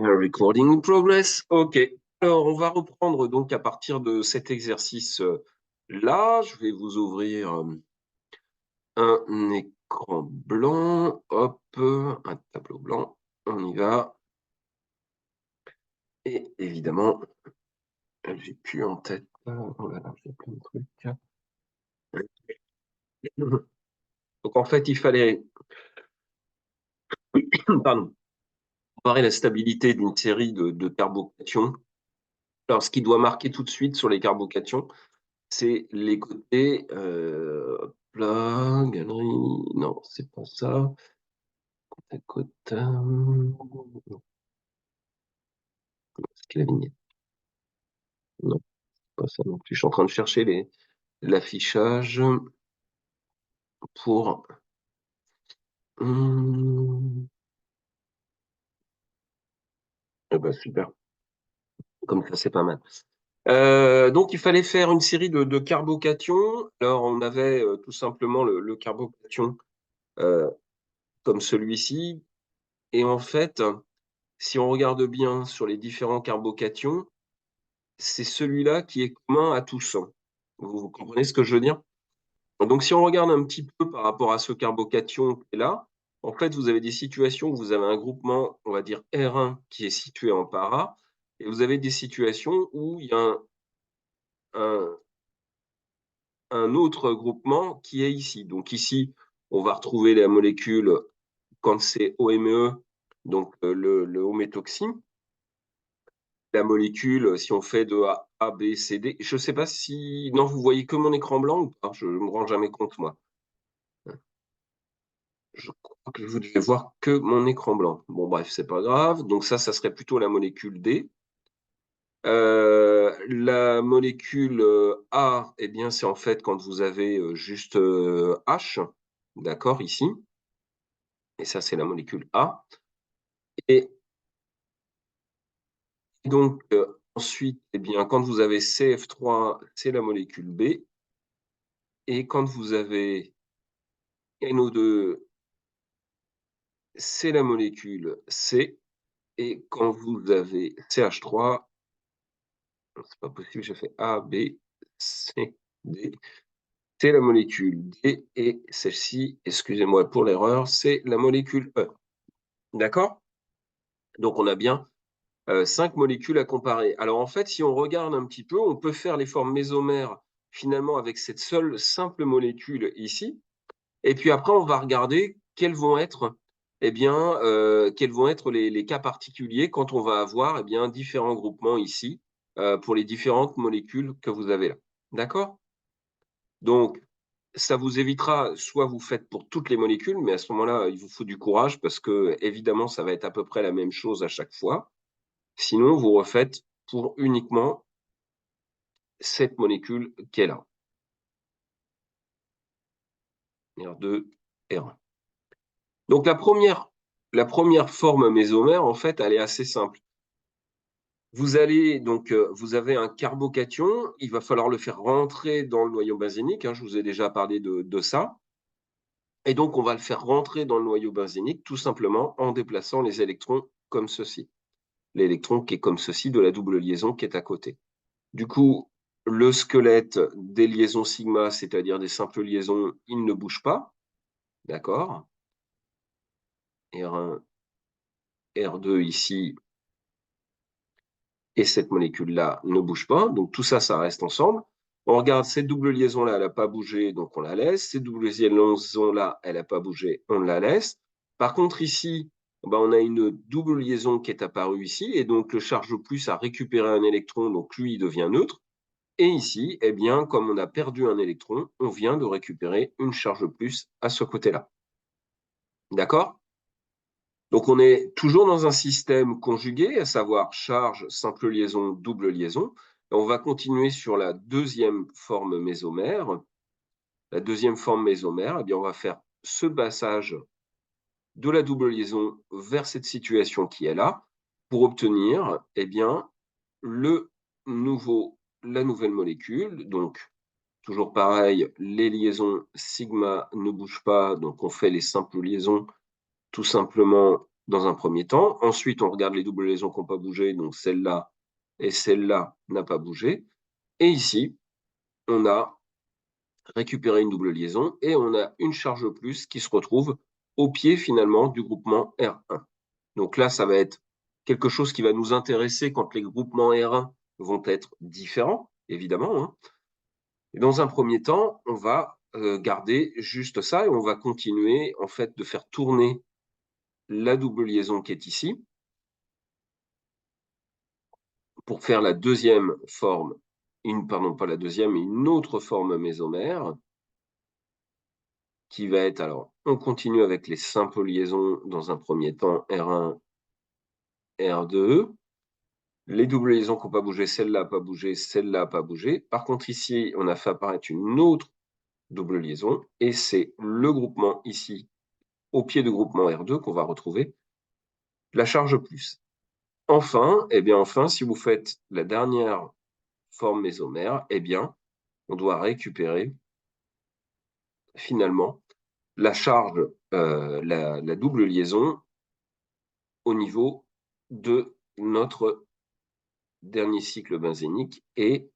Recording in progress. OK. Alors, on va reprendre donc à partir de cet exercice-là. Je vais vous ouvrir un écran blanc. Hop, un tableau blanc. On y va. Et évidemment, j'ai plus en tête. Oh là là, j'ai plein de trucs. Donc, en fait, il fallait, pardon, comparer la stabilité d'une série de carbocations. Alors, ce qui doit marquer tout de suite sur les carbocations, c'est les côtés, hop là, galerie, non, c'est pas ça. Côte à côte, est-ce qu'il y a la vignette? Non, pas ça non plus. Je suis en train de chercher l'affichage pour. Eh ben, super. Comme ça, c'est pas mal. Donc, il fallait faire une série de carbocations. Alors, on avait tout simplement le carbocation comme celui-ci. Et en fait, si on regarde bien sur les différents carbocations, c'est celui-là qui est commun à tous. Vous comprenez ce que je veux dire? Donc, si on regarde un petit peu par rapport à ce carbocation qui est là, en fait, vous avez des situations où vous avez un groupement, on va dire R1, qui est situé en para, et vous avez des situations où il y a un un autre groupement qui est ici. Donc ici, on va retrouver la molécule quand c'est OMe, donc le hométoxine. La molécule, si on fait de A, B, C, D, je ne sais pas si. Non, vous voyez que mon écran blanc ou pas? Je ne me rends jamais compte, moi. Je crois que vous devez voir que mon écran blanc. Bon, bref, c'est pas grave. Donc ça serait plutôt la molécule D. La molécule A, eh bien, c'est en fait quand vous avez juste H, d'accord, ici. Et ça, c'est la molécule A. Et donc, ensuite, eh bien, quand vous avez CF3, c'est la molécule B. Et quand vous avez NO2, c'est la molécule C. Et quand vous avez CH3, c'est pas possible, j'ai fait A, B, C, D. C'est la molécule D. Et celle-ci, excusez-moi pour l'erreur, c'est la molécule E. D'accord? Donc, on a bien 5 molécules à comparer. Alors, en fait, si on regarde un petit peu, on peut faire les formes mésomères finalement avec cette seule simple molécule ici. Et puis après, on va regarder quels vont être, eh bien, quels vont être les cas particuliers quand on va avoir eh bien, différents groupements ici pour les différentes molécules que vous avez là. D'accord? Donc, ça vous évitera, soit vous faites pour toutes les molécules, mais à ce moment-là, il vous faut du courage parce que, évidemment, ça va être à peu près la même chose à chaque fois. Sinon, vous refaites pour uniquement cette molécule qui est là. R2, R1. Donc la première forme mésomère, en fait, elle est assez simple. Vous allez donc, vous avez un carbocation, il va falloir le faire rentrer dans le noyau benzénique, je vous ai déjà parlé de ça. Et donc, on va le faire rentrer dans le noyau benzénique tout simplement en déplaçant les électrons comme ceci. L'électron qui est comme ceci de la double liaison qui est à côté. Du coup, le squelette des liaisons sigma, c'est-à-dire des simples liaisons, il ne bouge pas. D'accord? R1, R2 ici, et cette molécule-là ne bouge pas. Donc tout ça, ça reste ensemble. On regarde cette double liaison-là, elle n'a pas bougé, donc on la laisse. Cette double liaison-là, elle n'a pas bougé, on la laisse. Par contre, ici, on a une double liaison qui est apparue ici, et donc le charge plus a récupéré un électron, donc lui, il devient neutre. Et ici, eh bien, comme on a perdu un électron, on vient de récupérer une charge plus à ce côté-là. D'accord? Donc on est toujours dans un système conjugué, à savoir charge, simple liaison, double liaison. Et on va continuer sur la deuxième forme mésomère. La deuxième forme mésomère, eh bien, on va faire ce passage de la double liaison vers cette situation qui est là pour obtenir eh bien, la nouvelle molécule. Donc, toujours pareil, les liaisons sigma ne bougent pas, donc on fait les simples liaisons tout simplement dans un premier temps. Ensuite, on regarde les doubles liaisons qui n'ont pas bougé, donc celle-là et celle-là n'a pas bougé. Et ici, on a récupéré une double liaison et on a une charge plus qui se retrouve au pied finalement du groupement R1. Donc là, ça va être quelque chose qui va nous intéresser quand les groupements R1 vont être différents, évidemment. Hein. Et dans un premier temps, on va garder juste ça et on va continuer en fait de faire tourner la double liaison qui est ici pour faire la deuxième forme, pardon, pas la deuxième, mais une autre forme mésomère qui va être, alors, on continue avec les simples liaisons dans un premier temps, R1, R2. Les doubles liaisons qui n'ont pas bougé, celle-là n'a pas bougé, celle-là n'a pas bougé. Par contre, ici, on a fait apparaître une autre double liaison, et c'est le groupement ici, au pied du groupement R2, qu'on va retrouver la charge plus. Enfin, si vous faites la dernière forme mésomère, on doit récupérer finalement la charge, la double liaison au niveau de notre dernier cycle benzénique et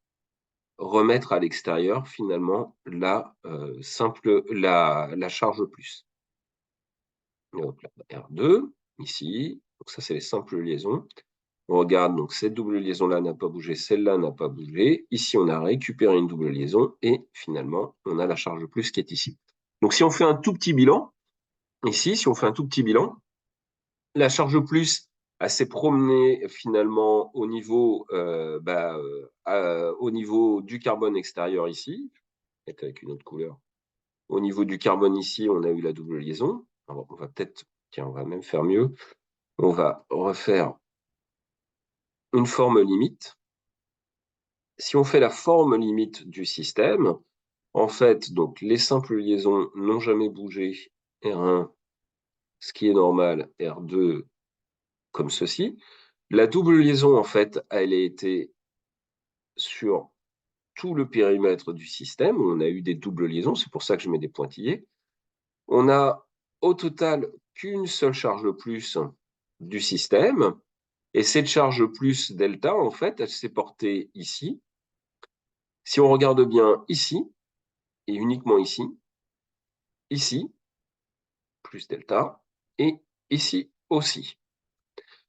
remettre à l'extérieur finalement la charge plus. Donc là, R2, ici, donc ça c'est les simples liaisons. On regarde, donc cette double liaison-là n'a pas bougé, celle-là n'a pas bougé. Ici, on a récupéré une double liaison et finalement, on a la charge plus qui est ici. Donc si on fait un tout petit bilan, ici, si on fait un tout petit bilan, la charge plus, elle s'est promenée finalement au niveau du carbone extérieur ici, avec une autre couleur. Au niveau du carbone ici, on a eu la double liaison. Alors, on va peut-être, tiens, on va même faire mieux. On va refaire une forme limite. Si on fait la forme limite du système, en fait, donc les simples liaisons n'ont jamais bougé. R1, ce qui est normal, R2, comme ceci. La double liaison, en fait, elle a été sur tout le périmètre du système. On a eu des doubles liaisons, c'est pour ça que je mets des pointillés. On a au total qu'une seule charge plus du système. Et cette charge plus delta, en fait, elle s'est portée ici. Si on regarde bien ici, et uniquement ici, plus delta, et ici aussi.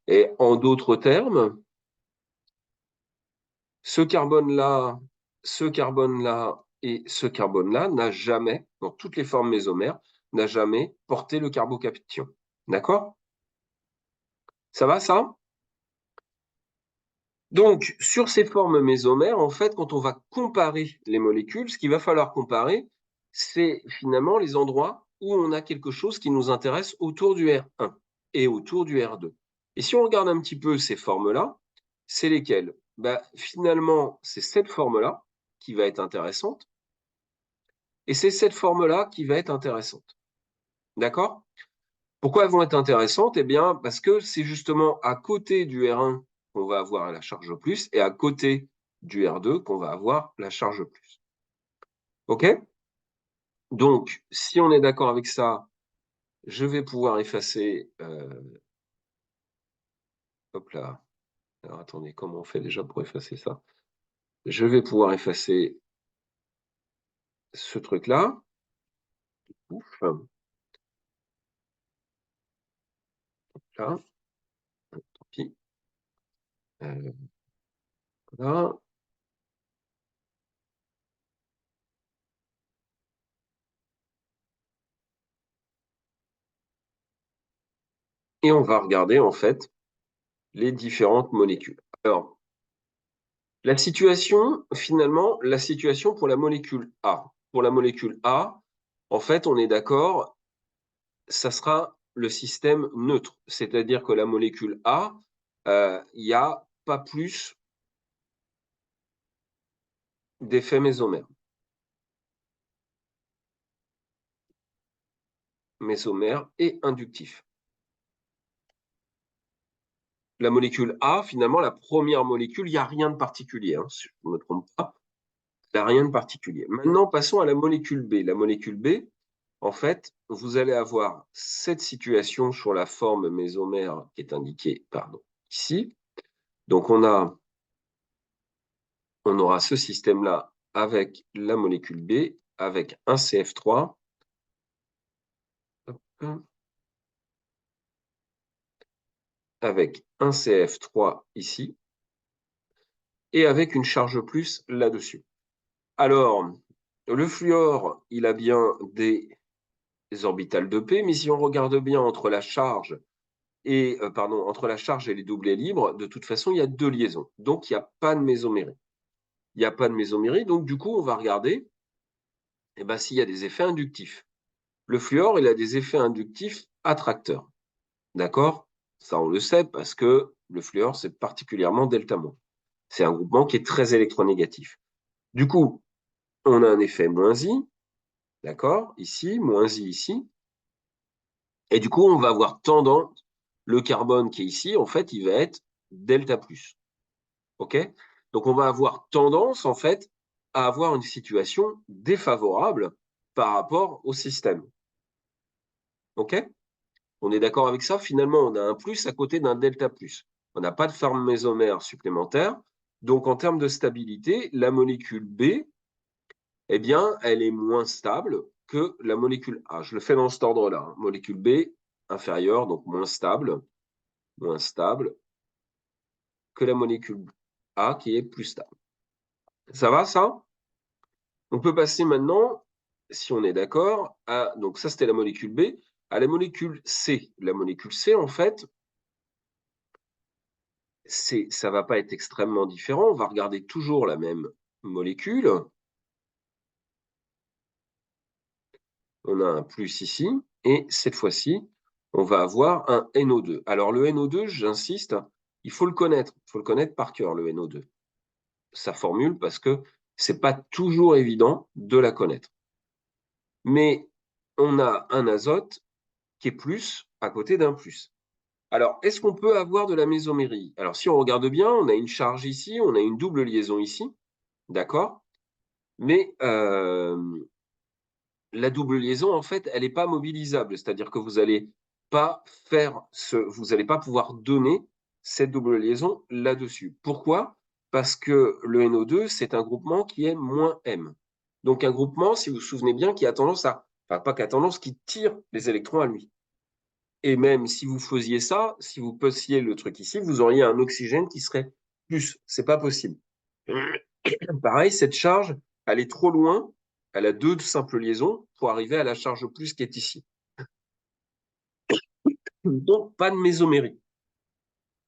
Et en d'autres termes, ce carbone-là et ce carbone-là n'a jamais, dans toutes les formes mésomères, n'a jamais porté le carbocation. D'accord? Ça va, ça? Donc, sur ces formes mésomères, en fait, quand on va comparer les molécules, ce qu'il va falloir comparer, c'est finalement les endroits où on a quelque chose qui nous intéresse autour du R1 et autour du R2. Et si on regarde un petit peu ces formes-là, c'est lesquelles? Finalement, c'est cette forme-là qui va être intéressante et c'est cette forme-là qui va être intéressante. D'accord? Pourquoi elles vont être intéressantes? Eh bien, parce que c'est justement à côté du R1 qu'on va avoir la charge plus et à côté du R2 qu'on va avoir la charge plus. OK? Donc, si on est d'accord avec ça, je vais pouvoir effacer. Hop là. Alors, attendez, comment on fait déjà pour effacer ça? Je vais pouvoir effacer ce truc-là. Ouf. Là. Tant pis. Voilà. Et on va regarder en fait les différentes molécules. Alors, la situation, finalement, la situation pour la molécule A. Pour la molécule A, en fait, on est d'accord, ça sera le système neutre. C'est-à-dire que la molécule A, il n'y a pas plus d'effet mésomère. Mésomère et inductif. La molécule A, finalement, la première molécule, il n'y a rien de particulier, hein, si je ne me trompe pas. Il n'y a rien de particulier. Maintenant, passons à la molécule B. La molécule B, en fait, vous allez avoir cette situation sur la forme mésomère qui est indiquée, pardon, ici. Donc, on aura ce système-là avec la molécule B, avec un CF3. Avec un CF3 ici, et avec une charge plus là-dessus. Alors, le fluor, il a bien des orbitales de P, mais si on regarde bien entre la charge et, entre la charge et les doublets libres, de toute façon, il y a deux liaisons. Donc, il n'y a pas de mésomérie. Il n'y a pas de mésomérie, donc du coup, on va regarder s'il y a des effets inductifs. Le fluor, il a des effets inductifs attracteurs. D'accord? Ça, on le sait parce que le fluor, c'est particulièrement delta-. C'est un groupement qui est très électronégatif. Du coup, on a un effet moins I, d'accord, ici, moins I ici. Et du coup, on va avoir tendance, le carbone qui est ici, en fait, il va être delta plus. OK? Donc, on va avoir tendance, en fait, à avoir une situation défavorable par rapport au système. OK? On est d'accord avec ça? Finalement, on a un plus à côté d'un delta plus. On n'a pas de forme mésomère supplémentaire. Donc, en termes de stabilité, la molécule B, eh bien, elle est moins stable que la molécule A. Je le fais dans cet ordre-là. Molécule B, inférieure, donc moins stable que la molécule A qui est plus stable. Ça va, ça? On peut passer maintenant, si on est d'accord, à, donc ça c'était la molécule B, à la molécule C. La molécule C, en fait, ça ne va pas être extrêmement différent. On va regarder toujours la même molécule. On a un plus ici, et cette fois-ci, on va avoir un NO2. Alors le NO2, j'insiste, il faut le connaître par cœur, le NO2. Sa formule, parce que c'est pas toujours évident de la connaître. Mais on a un azote qui est plus à côté d'un plus. Alors, est-ce qu'on peut avoir de la mésomérie? Alors, si on regarde bien, on a une charge ici, on a une double liaison ici, d'accord? Mais la double liaison, en fait, elle n'est pas mobilisable. C'est-à-dire que vous n'allez pas vous n'allez pas pouvoir donner cette double liaison là-dessus. Pourquoi? Parce que le NO2, c'est un groupement qui est moins M. Donc un groupement, si vous vous souvenez bien, qui a tendance à, enfin pas qui a tendance, qui tire les électrons à lui. Et même si vous faisiez ça, si vous posiez le truc ici, vous auriez un oxygène qui serait plus. C'est pas possible. Pareil, cette charge, elle est trop loin, elle a deux simples liaisons pour arriver à la charge plus qui est ici. Donc, pas de mésomérie.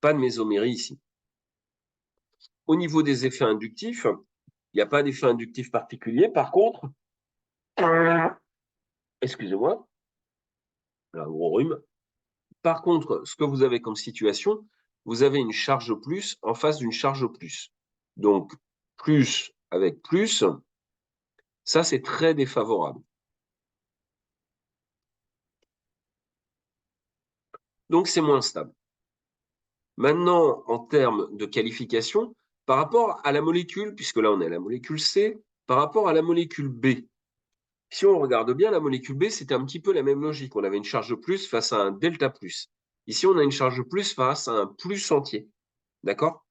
Pas de mésomérie ici. Au niveau des effets inductifs, il n'y a pas d'effet inductif particulier. Par contre, excusez-moi, un gros rhume. Par contre, ce que vous avez comme situation, vous avez une charge plus en face d'une charge plus. Donc, plus avec plus, ça, c'est très défavorable. Donc, c'est moins stable. Maintenant, en termes de qualification, par rapport à la molécule, puisque là, on est à la molécule C, par rapport à la molécule B, si on regarde bien, la molécule B, c'était un petit peu la même logique. On avait une charge plus face à un delta plus. Ici, on a une charge plus face à un plus entier. D'accord?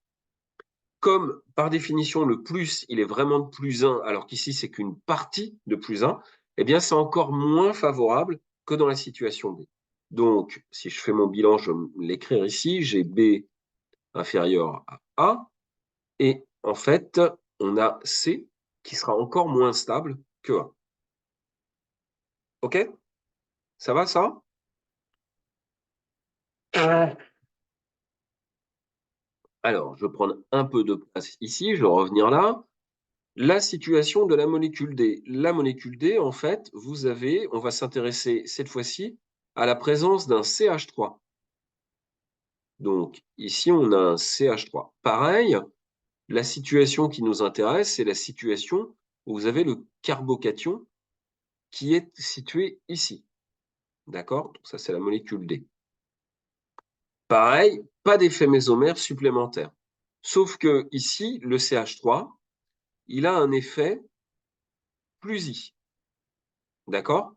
Comme, par définition, le plus, il est vraiment de plus 1, alors qu'ici, c'est qu'une partie de plus 1, eh bien, c'est encore moins favorable que dans la situation B. Donc, si je fais mon bilan, je vais l'écrire ici. J'ai B inférieur à A. Et en fait, on a C qui sera encore moins stable que A. OK? Ça va, ça? Alors, je vais prendre un peu de place ici, je vais revenir là. La situation de la molécule D. La molécule D, en fait, on va s'intéresser cette fois-ci à la présence d'un CH3. Donc, ici, on a un CH3. Pareil, la situation qui nous intéresse, c'est la situation où vous avez le carbocation qui est situé ici. D'accord? Donc, ça, c'est la molécule D. Pareil, pas d'effet mésomère supplémentaire. Sauf que ici, le CH3, il a un effet plus I. D'accord?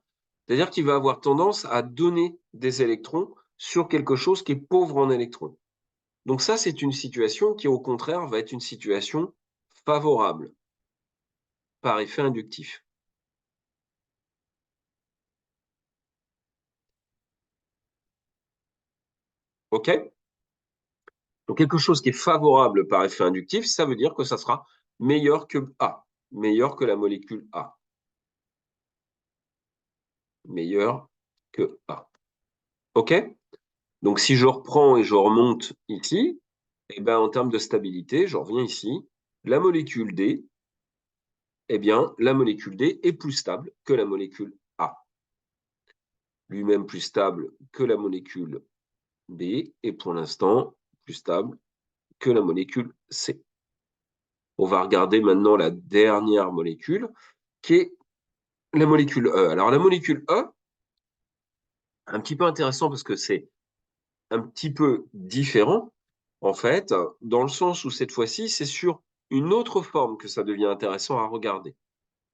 C'est-à-dire qu'il va avoir tendance à donner des électrons sur quelque chose qui est pauvre en électrons. Donc ça, c'est une situation qui, au contraire, va être une situation favorable par effet inductif. OK? Donc quelque chose qui est favorable par effet inductif, ça veut dire que ça sera meilleur que A, meilleur que la molécule A, meilleur que A. OK? Donc si je reprends et je remonte ici, eh ben, en termes de stabilité, je reviens ici, la molécule D, eh bien, la molécule D est plus stable que la molécule A. Lui-même plus stable que la molécule B et pour l'instant plus stable que la molécule C. On va regarder maintenant la dernière molécule qui est la molécule E. Alors la molécule E, un petit peu intéressant parce que c'est un petit peu différent en fait, dans le sens où cette fois-ci, c'est sur une autre forme que ça devient intéressant à regarder.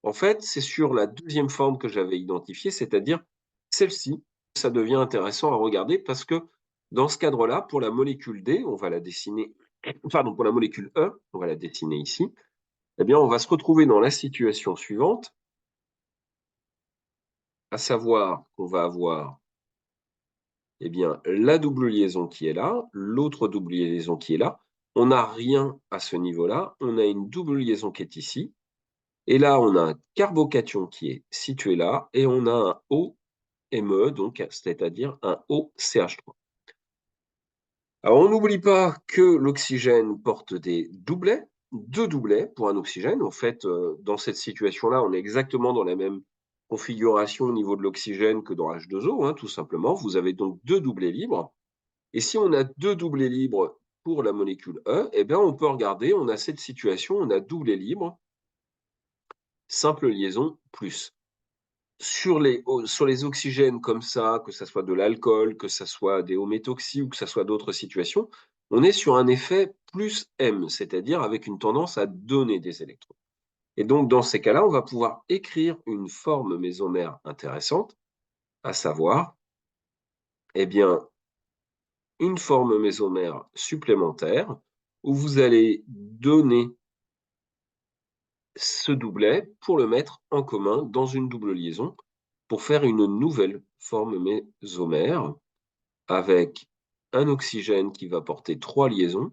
En fait, c'est sur la deuxième forme que j'avais identifiée, c'est-à-dire celle-ci, ça devient intéressant à regarder parce que dans ce cadre-là, pour la molécule D, on va la dessiner, pardon, pour la molécule E, on va la dessiner ici, eh bien, on va se retrouver dans la situation suivante, à savoir qu'on va avoir eh bien, la double liaison qui est là, l'autre double liaison qui est là. On n'a rien à ce niveau-là, on a une double liaison qui est ici, et là, on a un carbocation qui est situé là, et on a un O ME, donc c'est-à-dire un OCH3. Alors, on n'oublie pas que l'oxygène porte des doublets, deux doublets pour un oxygène. En fait, dans cette situation-là, on est exactement dans la même configuration au niveau de l'oxygène que dans H2O, hein, tout simplement. Vous avez donc deux doublets libres. Et si on a deux doublets libres pour la molécule E, eh bien, on peut regarder, on a cette situation, on a doublet libre, simple liaison plus. Sur les oxygènes comme ça, que ça soit de l'alcool, que ça soit des hauts méthoxy ou que ça soit d'autres situations, on est sur un effet plus M, c'est-à-dire avec une tendance à donner des électrons. Et donc, dans ces cas-là, on va pouvoir écrire une forme mésomère intéressante, à savoir, eh bien, une forme mésomère supplémentaire où vous allez donner ce doublet pour le mettre en commun dans une double liaison pour faire une nouvelle forme mésomère avec un oxygène qui va porter 3 liaisons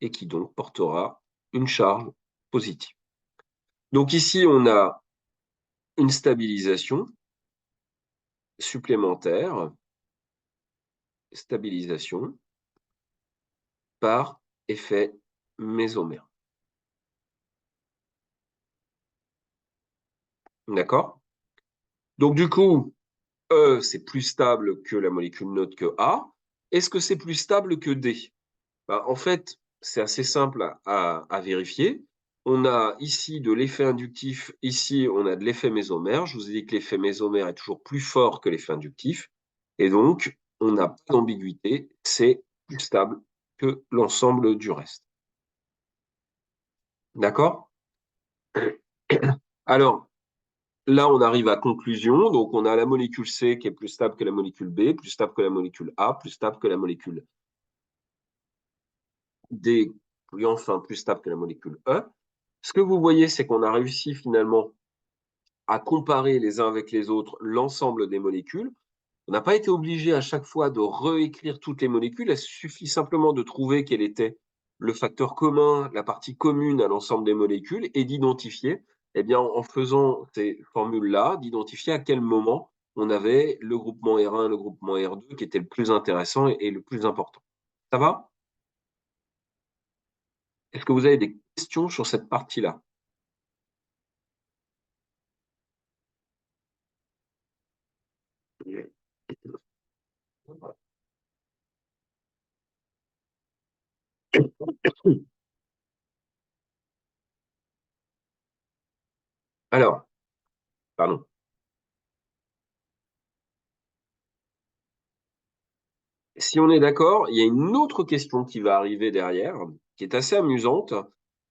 et qui donc portera une charge positive. Donc ici, on a une stabilisation supplémentaire, stabilisation par effet mésomère. D'accord? Donc du coup, E, c'est plus stable que la molécule neutre que A. Est-ce que c'est plus stable que D? Bah, en fait, c'est assez simple à vérifier. On a ici de l'effet inductif, ici on a de l'effet mésomère. Je vous ai dit que l'effet mésomère est toujours plus fort que l'effet inductif. Et donc, on n'a pas d'ambiguïté, c'est plus stable que l'ensemble du reste. D'accord? Alors, là, on arrive à conclusion. Donc, on a la molécule C qui est plus stable que la molécule B, plus stable que la molécule A, plus stable que la molécule D, et enfin plus stable que la molécule E. Ce que vous voyez, c'est qu'on a réussi finalement à comparer les uns avec les autres l'ensemble des molécules. On n'a pas été obligé à chaque fois de réécrire toutes les molécules. Il suffit simplement de trouver quel était le facteur commun, la partie commune à l'ensemble des molécules et d'identifier, eh bien, en faisant ces formules-là, d'identifier à quel moment on avait le groupement R1, le groupement R2 qui était le plus intéressant et le plus important. Ça va? Est-ce que vous avez des questions sur cette partie-là? Alors, pardon. Si on est d'accord, il y a une autre question qui va arriver derrière, qui est assez amusante,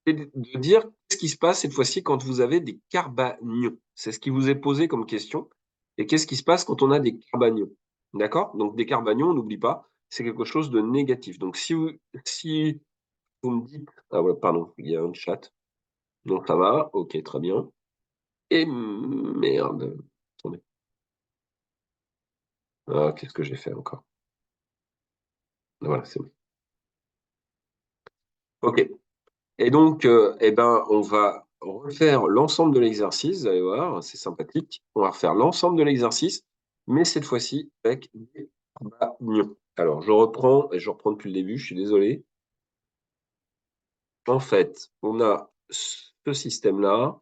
c'est de dire qu'est-ce qui se passe cette fois-ci quand vous avez des carbanions. C'est ce qui vous est posé comme question. Et qu'est-ce qui se passe quand on a des carbanions? D'accord? Donc des carbanions, on n'oublie pas, c'est quelque chose de négatif. Donc si vous me dites ah ouais, pardon, il y a un chat. Donc ça va, OK, très bien. Et merde, attendez. Ah, qu'est-ce que j'ai fait encore? Voilà, c'est bon. OK. Et donc, eh ben, on va refaire l'ensemble de l'exercice, vous allez voir, c'est sympathique. On va refaire l'ensemble de l'exercice, mais cette fois-ci avec des compagnons. Alors, je reprends, et je reprends depuis le début, je suis désolé. En fait, on a ce système-là,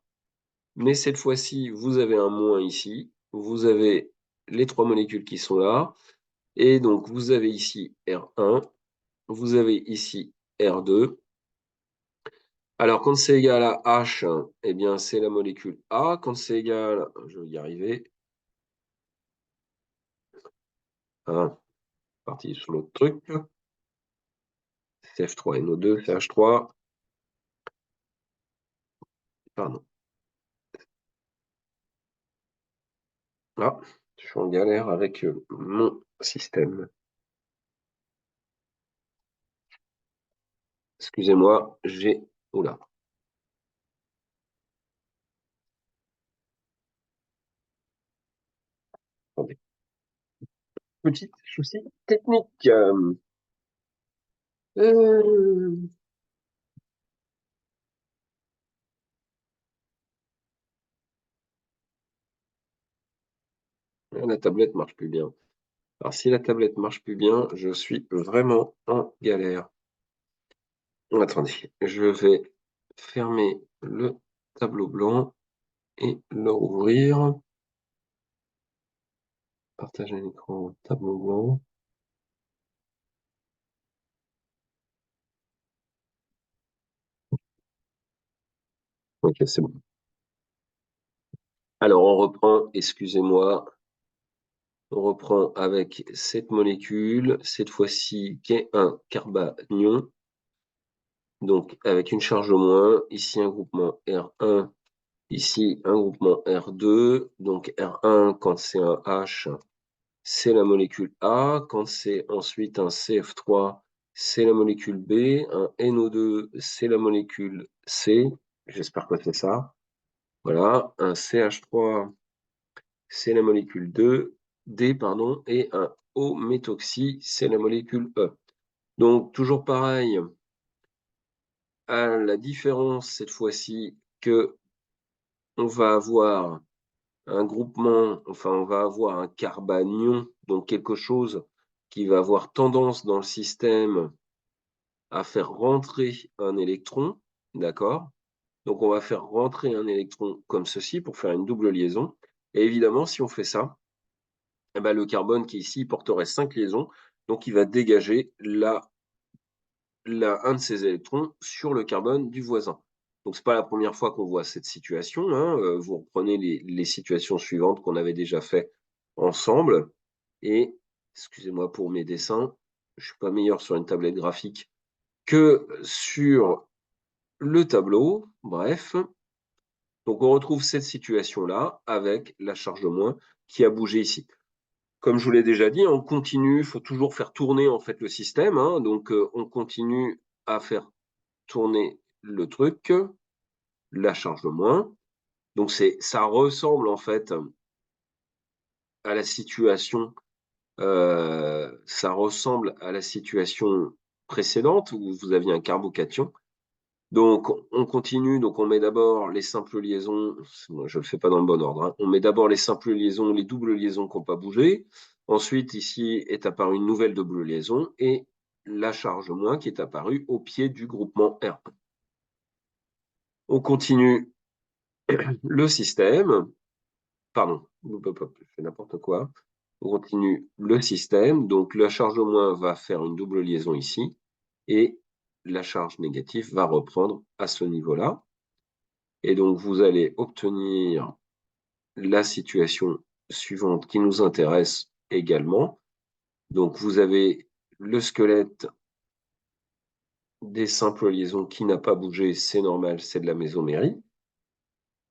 mais cette fois-ci, vous avez un moins ici, vous avez les 3 molécules qui sont là, et donc vous avez ici R1, vous avez ici R2. Alors, quand c'est égal à H, eh bien, c'est la molécule A. Quand c'est égal, je vais y arriver. Hein, parti sur l'autre truc. CF3NO2, CH3. Pardon. Ah, je suis en galère avec mon système. Excusez-moi, j'ai... Oula. Attendez. Petit souci technique. Euh, la tablette marche plus bien. Alors, si la tablette marche plus bien, je suis vraiment en galère. Attendez, je vais fermer le tableau blanc et le rouvrir. Partager l'écran, tableau blanc. Ok, c'est bon. Alors, on reprend, excusez-moi, on reprend avec cette molécule, cette fois-ci qui est un carbanion, donc avec une charge au moins, ici un groupement R1, ici un groupement R2, donc R1 quand c'est un H, c'est la molécule A, quand c'est ensuite un CF3, c'est la molécule B, un NO2, c'est la molécule C, j'espère que c'est ça. Voilà, un CH3, c'est la molécule D, pardon, et un O-méthoxy, c'est la molécule E. Donc, toujours pareil, à la différence cette fois-ci que on va avoir un groupement, enfin, on va avoir un carbanion, donc quelque chose qui va avoir tendance dans le système à faire rentrer un électron, d'accord? Donc, on va faire rentrer un électron comme ceci pour faire une double liaison. Et évidemment, si on fait ça, eh ben, le carbone qui est ici porterait 5 liaisons, donc il va dégager un de ces électrons sur le carbone du voisin. Donc, ce n'est pas la première fois qu'on voit cette situation. Hein. Vous reprenez les situations suivantes qu'on avait déjà fait ensemble. Et, excusez-moi pour mes dessins, je ne suis pas meilleur sur une tablette graphique que sur le tableau. Bref, donc on retrouve cette situation-là avec la charge de moins qui a bougé ici. Comme je vous l'ai déjà dit, on continue, il faut toujours faire tourner en fait le système. Hein, donc on continue à faire tourner le truc, la charge de moins. Donc ça ressemble en fait à la situation, ça ressemble à la situation précédente où vous aviez un carbocation. Donc on continue, donc on met d'abord les simples liaisons, moi je ne le fais pas dans le bon ordre, hein. On met d'abord les simples liaisons, les doubles liaisons qui n'ont pas bougé. Ensuite, ici est apparue une nouvelle double liaison et la charge moins qui est apparue au pied du groupement R. On continue le système, pardon, je fais n'importe quoi. On continue le système, donc la charge moins va faire une double liaison ici et la charge négative va reprendre à ce niveau-là. Et donc, vous allez obtenir la situation suivante qui nous intéresse également. Donc, vous avez le squelette des simples liaisons qui n'a pas bougé, c'est normal, c'est de la mésomérie.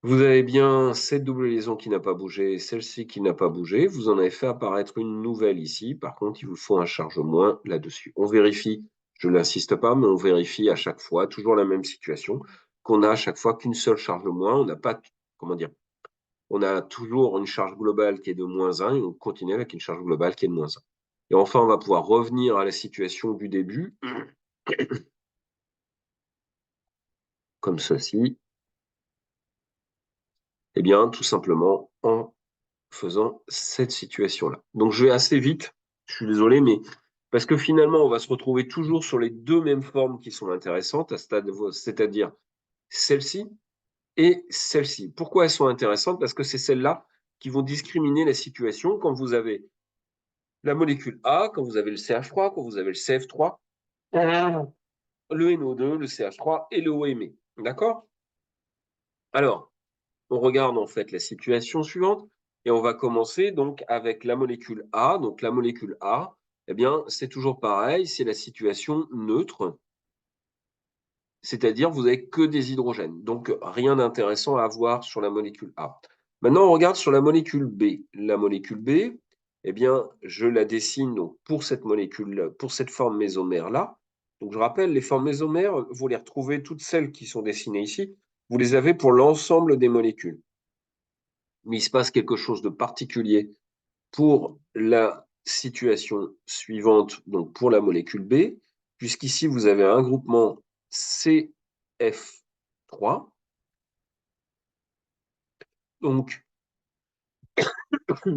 Vous avez bien cette double liaison qui n'a pas bougé, celle-ci qui n'a pas bougé. Vous en avez fait apparaître une nouvelle ici. Par contre, il vous faut un charge moins là-dessus. On vérifie, je n'insiste pas, mais on vérifie à chaque fois, toujours la même situation, qu'on a à chaque fois qu'une seule charge moins. On n'a pas, comment dire, on a toujours une charge globale qui est de -1 et on continue avec une charge globale qui est de -1. Et enfin, on va pouvoir revenir à la situation du début, comme ceci. Eh bien, tout simplement en faisant cette situation-là. Donc, je vais assez vite, je suis désolé, mais parce que finalement, on va se retrouver toujours sur les deux mêmes formes qui sont intéressantes, c'est-à-dire celle-ci et celle-ci. Pourquoi elles sont intéressantes? Parce que c'est celles-là qui vont discriminer la situation quand vous avez la molécule A, quand vous avez le CH3, quand vous avez le CF3, le NO2, le CH3 et le OMe. D'accord? Alors, on regarde en fait la situation suivante et on va commencer donc avec la molécule A. Donc la molécule A, eh bien, c'est toujours pareil, c'est la situation neutre, c'est-à-dire vous n'avez que des hydrogènes. Donc rien d'intéressant à voir sur la molécule A. Maintenant, on regarde sur la molécule B. La molécule B, eh bien, je la dessine donc, pour cette molécule, pour cette forme mésomère-là. Donc je rappelle, les formes mésomères, vous les retrouvez toutes celles qui sont dessinées ici, vous les avez pour l'ensemble des molécules. Mais il se passe quelque chose de particulier pour la situation suivante, donc pour la molécule B, puisqu'ici vous avez un groupement CF3. Donc,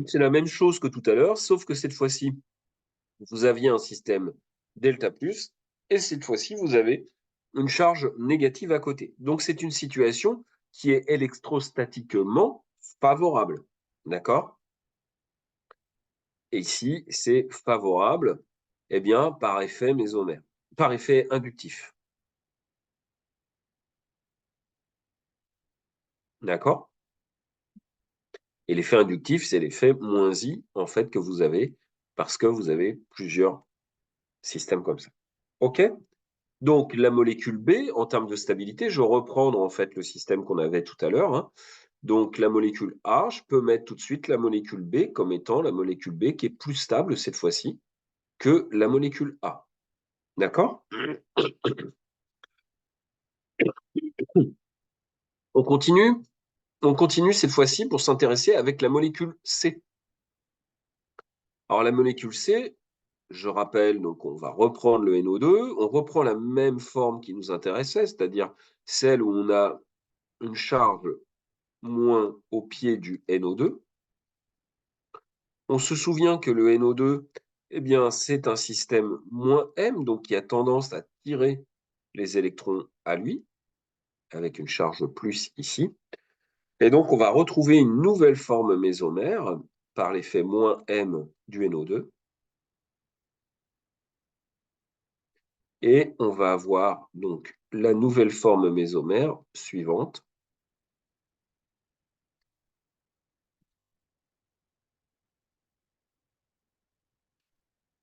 c'est la même chose que tout à l'heure, sauf que cette fois-ci, vous aviez un système delta plus, et cette fois-ci, vous avez une charge négative à côté. Donc, c'est une situation qui est électrostatiquement favorable. D'accord? Et ici, c'est favorable, eh bien, par effet mésomère, par effet inductif. D'accord? Et l'effet inductif, c'est l'effet moins I, en fait, que vous avez, parce que vous avez plusieurs systèmes comme ça. OK? Donc, la molécule B, en termes de stabilité, je vais reprendre, en fait, le système qu'on avait tout à l'heure, hein. Donc, la molécule A, je peux mettre tout de suite la molécule B comme étant la molécule B qui est plus stable, cette fois-ci, que la molécule A. D'accord? On continue? On continue cette fois-ci pour s'intéresser avec la molécule C. Alors la molécule C, je rappelle, donc on va reprendre le NO2, on reprend la même forme qui nous intéressait, c'est-à-dire celle où on a une charge moins au pied du NO2. On se souvient que le NO2, eh bien, c'est un système moins M, donc qui a tendance à tirer les électrons à lui, avec une charge plus ici. Et donc, on va retrouver une nouvelle forme mésomère par l'effet moins M du NO2. Et on va avoir donc la nouvelle forme mésomère suivante.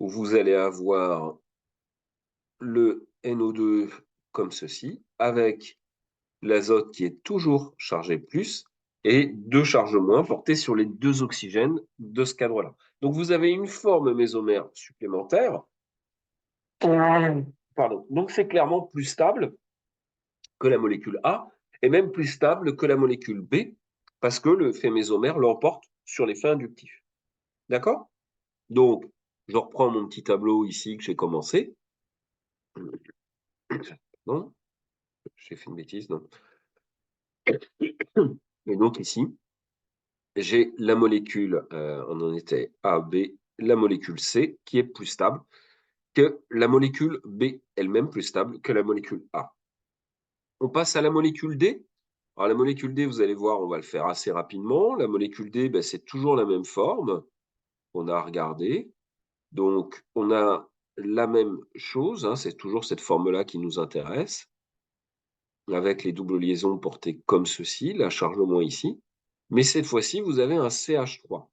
Où vous allez avoir le NO2 comme ceci, avec l'azote qui est toujours chargé plus et deux charges moins portées sur les deux oxygènes de ce cadre-là. Donc vous avez une forme mésomère supplémentaire. Pardon. Donc c'est clairement plus stable que la molécule A et même plus stable que la molécule B parce que le fait mésomère l'emporte sur l'effet inductif. D'accord? Donc, je reprends mon petit tableau ici que j'ai commencé. Non, j'ai fait une bêtise, non. Et donc ici, j'ai la molécule, on en était A, B, la molécule C qui est plus stable que la molécule B, elle-même plus stable que la molécule A. On passe à la molécule D. Alors la molécule D, vous allez voir, on va le faire assez rapidement. La molécule D, ben, c'est toujours la même forme qu'on a regardé. Donc, on a la même chose, hein, c'est toujours cette forme-là qui nous intéresse, avec les doubles liaisons portées comme ceci, la charge au moins ici. Mais cette fois-ci, vous avez un CH3.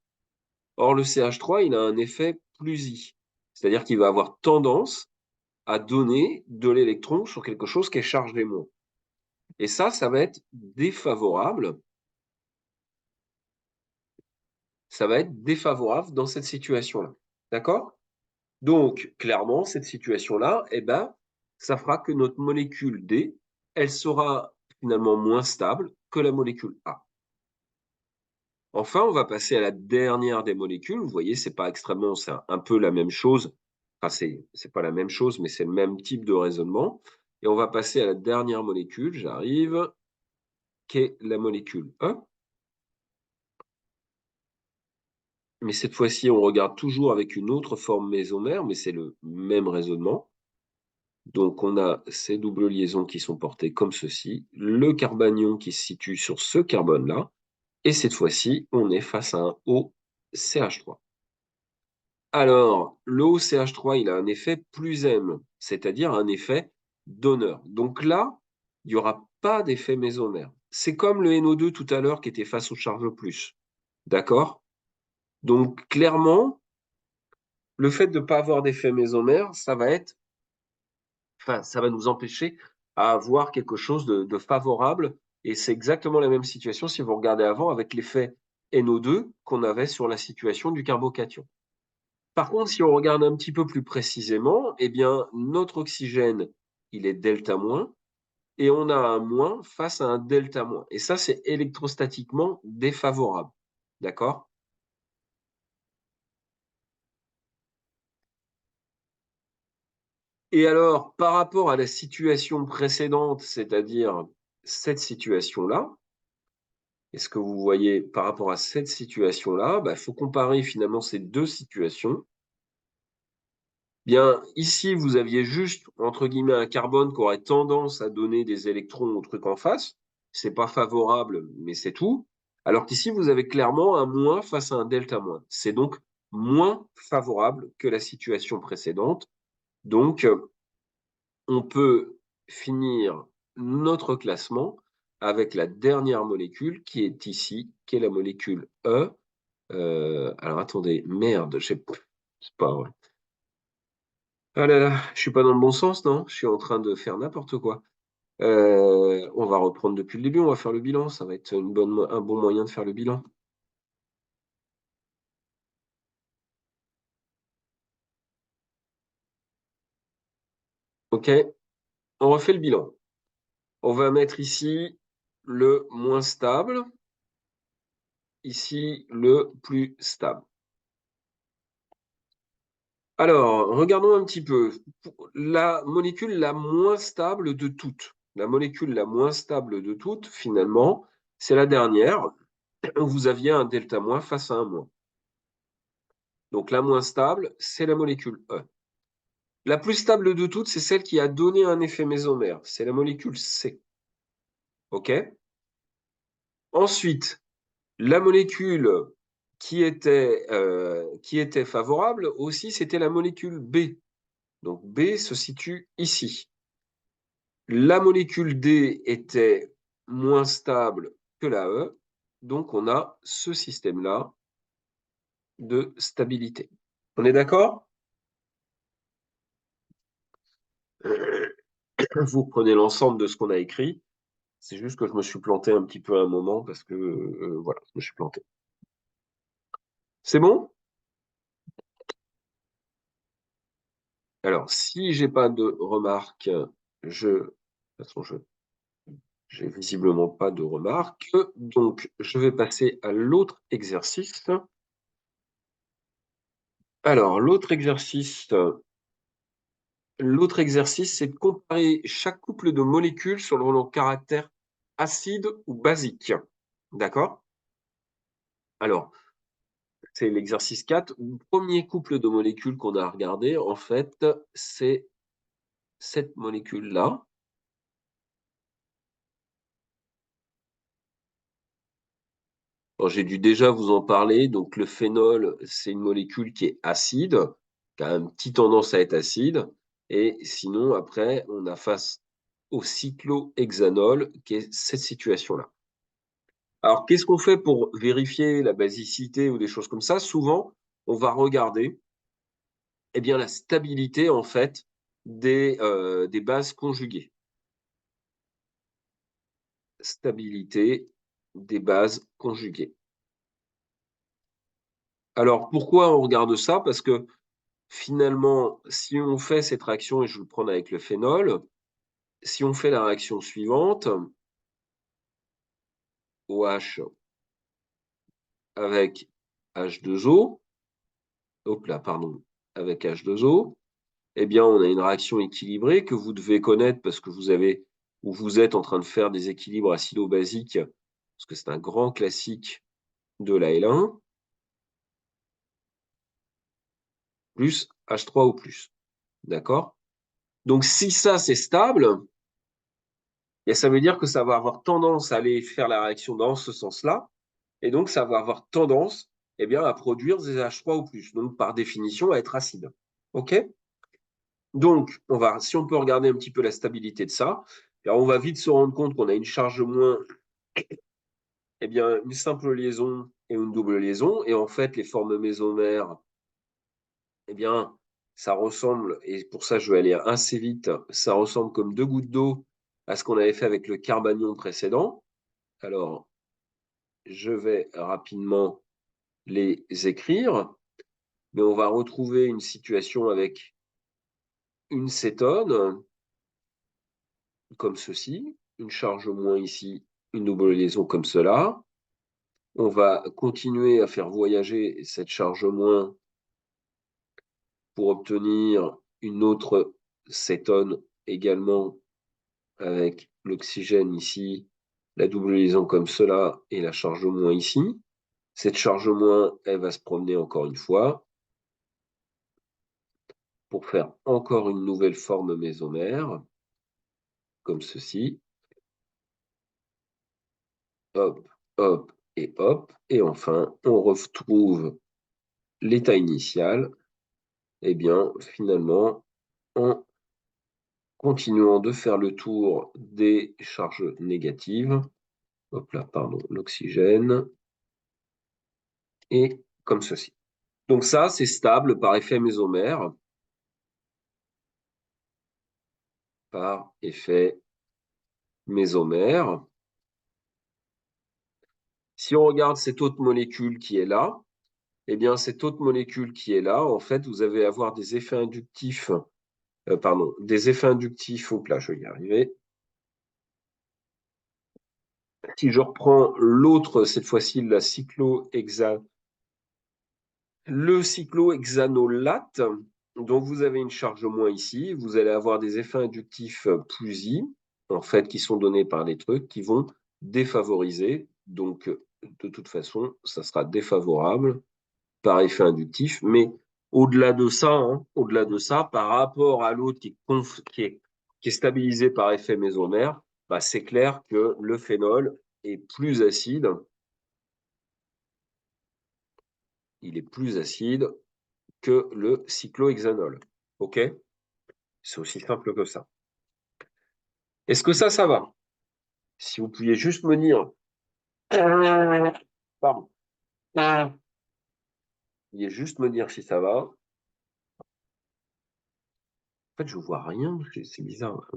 Or, le CH3, il a un effet plus I, c'est-à-dire qu'il va avoir tendance à donner de l'électron sur quelque chose qui est chargé moins. Et ça va être défavorable ça va être défavorable dans cette situation-là. D'accord? Donc, clairement, cette situation-là, eh ben, ça fera que notre molécule D, elle sera finalement moins stable que la molécule A. Enfin, on va passer à la dernière des molécules. Vous voyez, c'est pas extrêmement, c'est un peu la même chose. Enfin, c'est pas la même chose, mais c'est le même type de raisonnement. Et on va passer à la dernière molécule, j'arrive, qui est la molécule E. Mais cette fois-ci, on regarde toujours avec une autre forme mésomère, mais c'est le même raisonnement. Donc, on a ces doubles liaisons qui sont portées comme ceci, le carbanion qui se situe sur ce carbone-là, et cette fois-ci, on est face à un OCH3. Alors, le OCH3, il a un effet plus M, c'est-à-dire un effet donneur. Donc là, il n'y aura pas d'effet mésomère. C'est comme le NO2 tout à l'heure qui était face au charge plus. D'accord? Donc, clairement, le fait de ne pas avoir d'effet mésomère, ça va nous empêcher à avoir quelque chose de favorable. Et c'est exactement la même situation si vous regardez avant avec l'effet NO2 qu'on avait sur la situation du carbocation. Par contre, si on regarde un petit peu plus précisément, eh bien, notre oxygène, il est delta moins, et on a un moins face à un delta moins. Et ça, c'est électrostatiquement défavorable. D'accord? Et alors, par rapport à la situation précédente, c'est-à-dire cette situation-là, est-ce que vous voyez par rapport à cette situation-là, il faut comparer finalement ces deux situations. Bien, ici, vous aviez juste, entre guillemets, un carbone qui aurait tendance à donner des électrons au truc en face. C'est pas favorable, mais c'est tout. Alors qu'ici, vous avez clairement un moins face à un delta moins. C'est donc moins favorable que la situation précédente. Donc, on peut finir notre classement avec la dernière molécule qui est ici, qui est la molécule E. Alors attendez, merde, c'est pas vrai. Ah là là, je suis pas dans le bon sens, non? Je suis en train de faire n'importe quoi. On va reprendre depuis le début, on va faire le bilan. Ça va être un bon moyen de faire le bilan. OK, on refait le bilan. On va mettre ici le moins stable, ici le plus stable. Alors, regardons un petit peu. La molécule la moins stable de toutes. La molécule la moins stable de toutes, finalement, c'est la dernière. Vous aviez un delta moins face à un moins. Donc la moins stable, c'est la molécule E. La plus stable de toutes, c'est celle qui a donné un effet mésomère. C'est la molécule C. OK? Ensuite, la molécule qui était favorable aussi, c'était la molécule B. Donc B se situe ici. La molécule D était moins stable que la E. Donc on a ce système-là de stabilité. On est d'accord? Vous prenez l'ensemble de ce qu'on a écrit. C'est juste que je me suis planté un petit peu à un moment parce que voilà, je me suis planté. C'est bon? Alors, si j'ai pas de remarques, de toute façon, j'ai visiblement pas de remarques. Donc, je vais passer à l'autre exercice. Alors, l'autre exercice, c'est de comparer chaque couple de molécules selon leur caractère acide ou basique. D'accord? Alors, c'est l'exercice 4. Le premier couple de molécules qu'on a regardé, en fait, c'est cette molécule-là. J'ai dû déjà vous en parler. Donc, le phénol, c'est une molécule qui est acide, qui a une petite tendance à être acide. Et sinon, après, on a face au cyclohexanol, qui est cette situation-là. Alors, qu'est-ce qu'on fait pour vérifier la basicité ou des choses comme ça? Souvent, on va regarder eh bien, la stabilité, en fait, des bases conjuguées. Stabilité des bases conjuguées. Alors, pourquoi on regarde ça? Parce que finalement, si on fait cette réaction, et je vais le prendre avec le phénol, si on fait la réaction suivante, OH avec H2O, hop là, pardon, avec H2O, eh bien, on a une réaction équilibrée que vous devez connaître parce que vous avez, ou vous êtes en train de faire des équilibres acido-basiques, parce que c'est un grand classique de la L1, plus H3O+. D'accord? Donc, si ça, c'est stable, et ça veut dire que ça va avoir tendance à aller faire la réaction dans ce sens-là, et donc ça va avoir tendance eh bien, à produire des H3O+, donc par définition à être acide. OK? Donc, si on peut regarder un petit peu la stabilité de ça, alors on va vite se rendre compte qu'on a une charge moins, eh bien, une simple liaison et une double liaison, et en fait, les formes mésomères, eh bien, ça ressemble, et pour ça je vais aller assez vite, ça ressemble comme deux gouttes d'eau à ce qu'on avait fait avec le carbanion précédent. Alors, je vais rapidement les écrire, mais on va retrouver une situation avec une cétone, comme ceci, une charge moins ici, une double liaison comme cela. On va continuer à faire voyager cette charge moins pour obtenir une autre cétone également avec l'oxygène ici, la double liaison comme cela et la charge moins ici. Cette charge moins, elle va se promener encore une fois pour faire encore une nouvelle forme mésomère, comme ceci. Hop, hop et hop. Et enfin, on retrouve l'état initial. Eh bien, finalement, en continuant de faire le tour des charges négatives, hop là, pardon, l'oxygène, et comme ceci. Donc ça, c'est stable par effet mésomère. Par effet mésomère. Si on regarde cette autre molécule qui est là, eh bien, cette autre molécule qui est là, en fait, vous allez avoir des effets inductifs, des effets inductifs, hop là, je vais y arriver. Si je reprends l'autre, cette fois-ci, le cyclohexanolate, donc vous avez une charge moins ici, vous allez avoir des effets inductifs plus I, en fait, qui sont donnés par les trucs, qui vont défavoriser. Donc, de toute façon, ça sera défavorable par effet inductif. Mais au-delà de ça, par rapport à l'autre qui est stabilisé par effet mésomère, bah, c'est clair que le phénol est plus acide. Il est plus acide que le cyclohexanol. OK? C'est aussi simple que ça. Est-ce que ça va? Si vous pouviez juste me dire. Pardon. Vous pouviez juste me dire si ça va. En fait, je vois rien. C'est bizarre.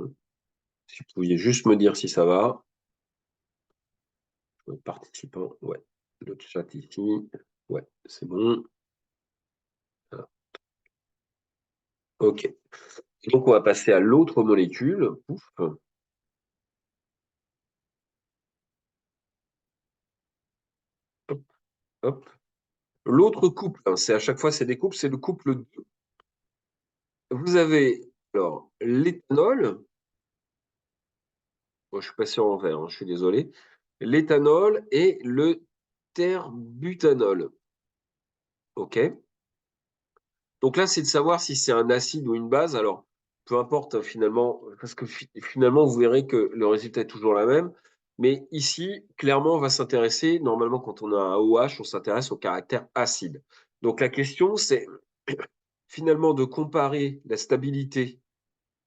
Si vous pouviez juste me dire si ça va. Participants, ouais. Le chat ici. Ouais, c'est bon. Ah, OK. Donc, on va passer à l'autre molécule. Pouf. Hop, hop. L'autre couple, hein, c'est à chaque fois, c'est des couples, c'est le couple 2. Vous avez alors l'éthanol. Moi, je suis passé en vert, hein, je suis désolé. L'éthanol et le terbutanol. OK? Donc là, c'est de savoir si c'est un acide ou une base. Alors, peu importe finalement, parce que finalement, vous verrez que le résultat est toujours la même. Mais ici, clairement, on va s'intéresser, normalement, quand on a un OH, on s'intéresse au caractère acide. Donc la question, c'est finalement de comparer la stabilité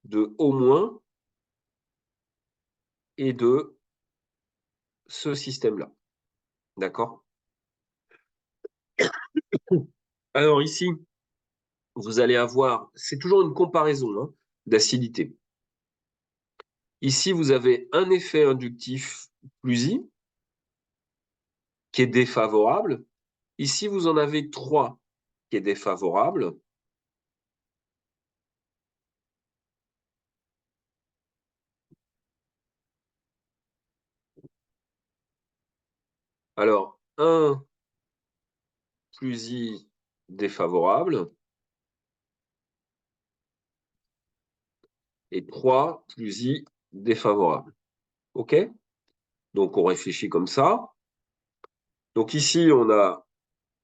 de O- et de ce système-là. D'accord? Alors ici, vous allez avoir, c'est toujours une comparaison hein, d'acidité. Ici, vous avez un effet inductif plus I qui est défavorable. Ici, vous en avez 3 qui est défavorable. Alors, 1 plus I défavorable et 3 plus I défavorable. OK? Donc, on réfléchit comme ça. Donc, ici, on a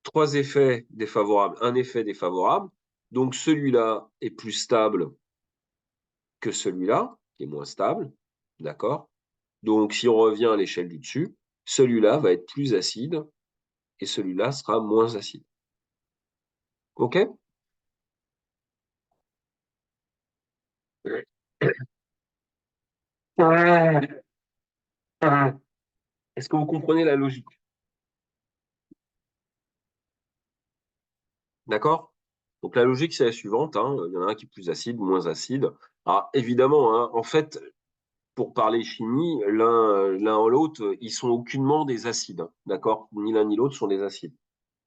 3 effets défavorables, un effet défavorable. Donc, celui-là est plus stable que celui-là, qui est moins stable. D'accord? Donc, si on revient à l'échelle du dessus, celui-là va être plus acide et celui-là sera moins acide. OK? Est-ce que vous comprenez la logique? D'accord? Donc la logique, c'est la suivante, hein. Il y en a un qui est plus acide, moins acide. Alors évidemment, hein, en fait, pour parler chimie, l'un ou l'autre, ils sont aucunement des acides, hein. D'accord? Ni l'un ni l'autre sont des acides.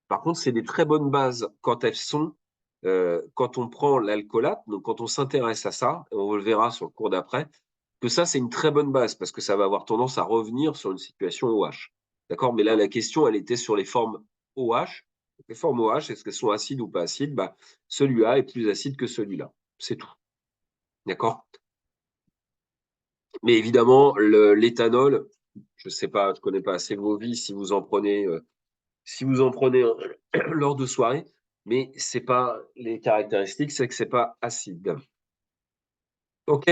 Par contre, c'est des très bonnes bases quand elles sont, quand on prend l'alcoolate, donc quand on s'intéresse à ça, et on le verra sur le cours d'après, que ça, c'est une très bonne base parce que ça va avoir tendance à revenir sur une situation OH. D'accord? Mais là, la question, elle était sur les formes OH. Les formes OH, est-ce qu'elles sont acides ou pas acides? Bah, celui-là est plus acide que celui-là. C'est tout. D'accord? Mais évidemment, l'éthanol, je sais pas, je connais pas assez vos vies si vous en prenez un lors de soirée, mais c'est pas les caractéristiques, c'est que c'est pas acide. OK?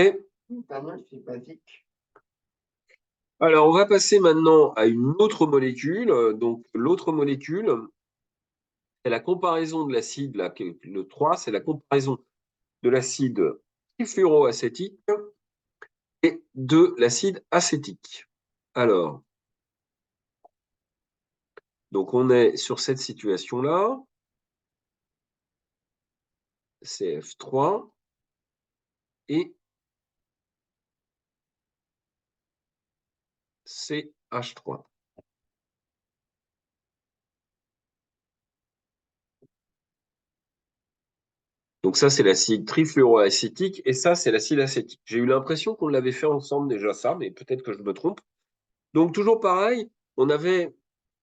Alors, on va passer maintenant à une autre molécule. Donc, l'autre molécule, c'est la comparaison de l'acide, là, le 3, c'est la comparaison de l'acide trifluoroacétique et de l'acide acétique. Alors, donc on est sur cette situation-là, CF3 et CH3. Donc ça, c'est l'acide trifluoroacétique et ça, c'est l'acide acétique. J'ai eu l'impression qu'on l'avait fait ensemble déjà ça, mais peut-être que je me trompe. Donc toujours pareil, on avait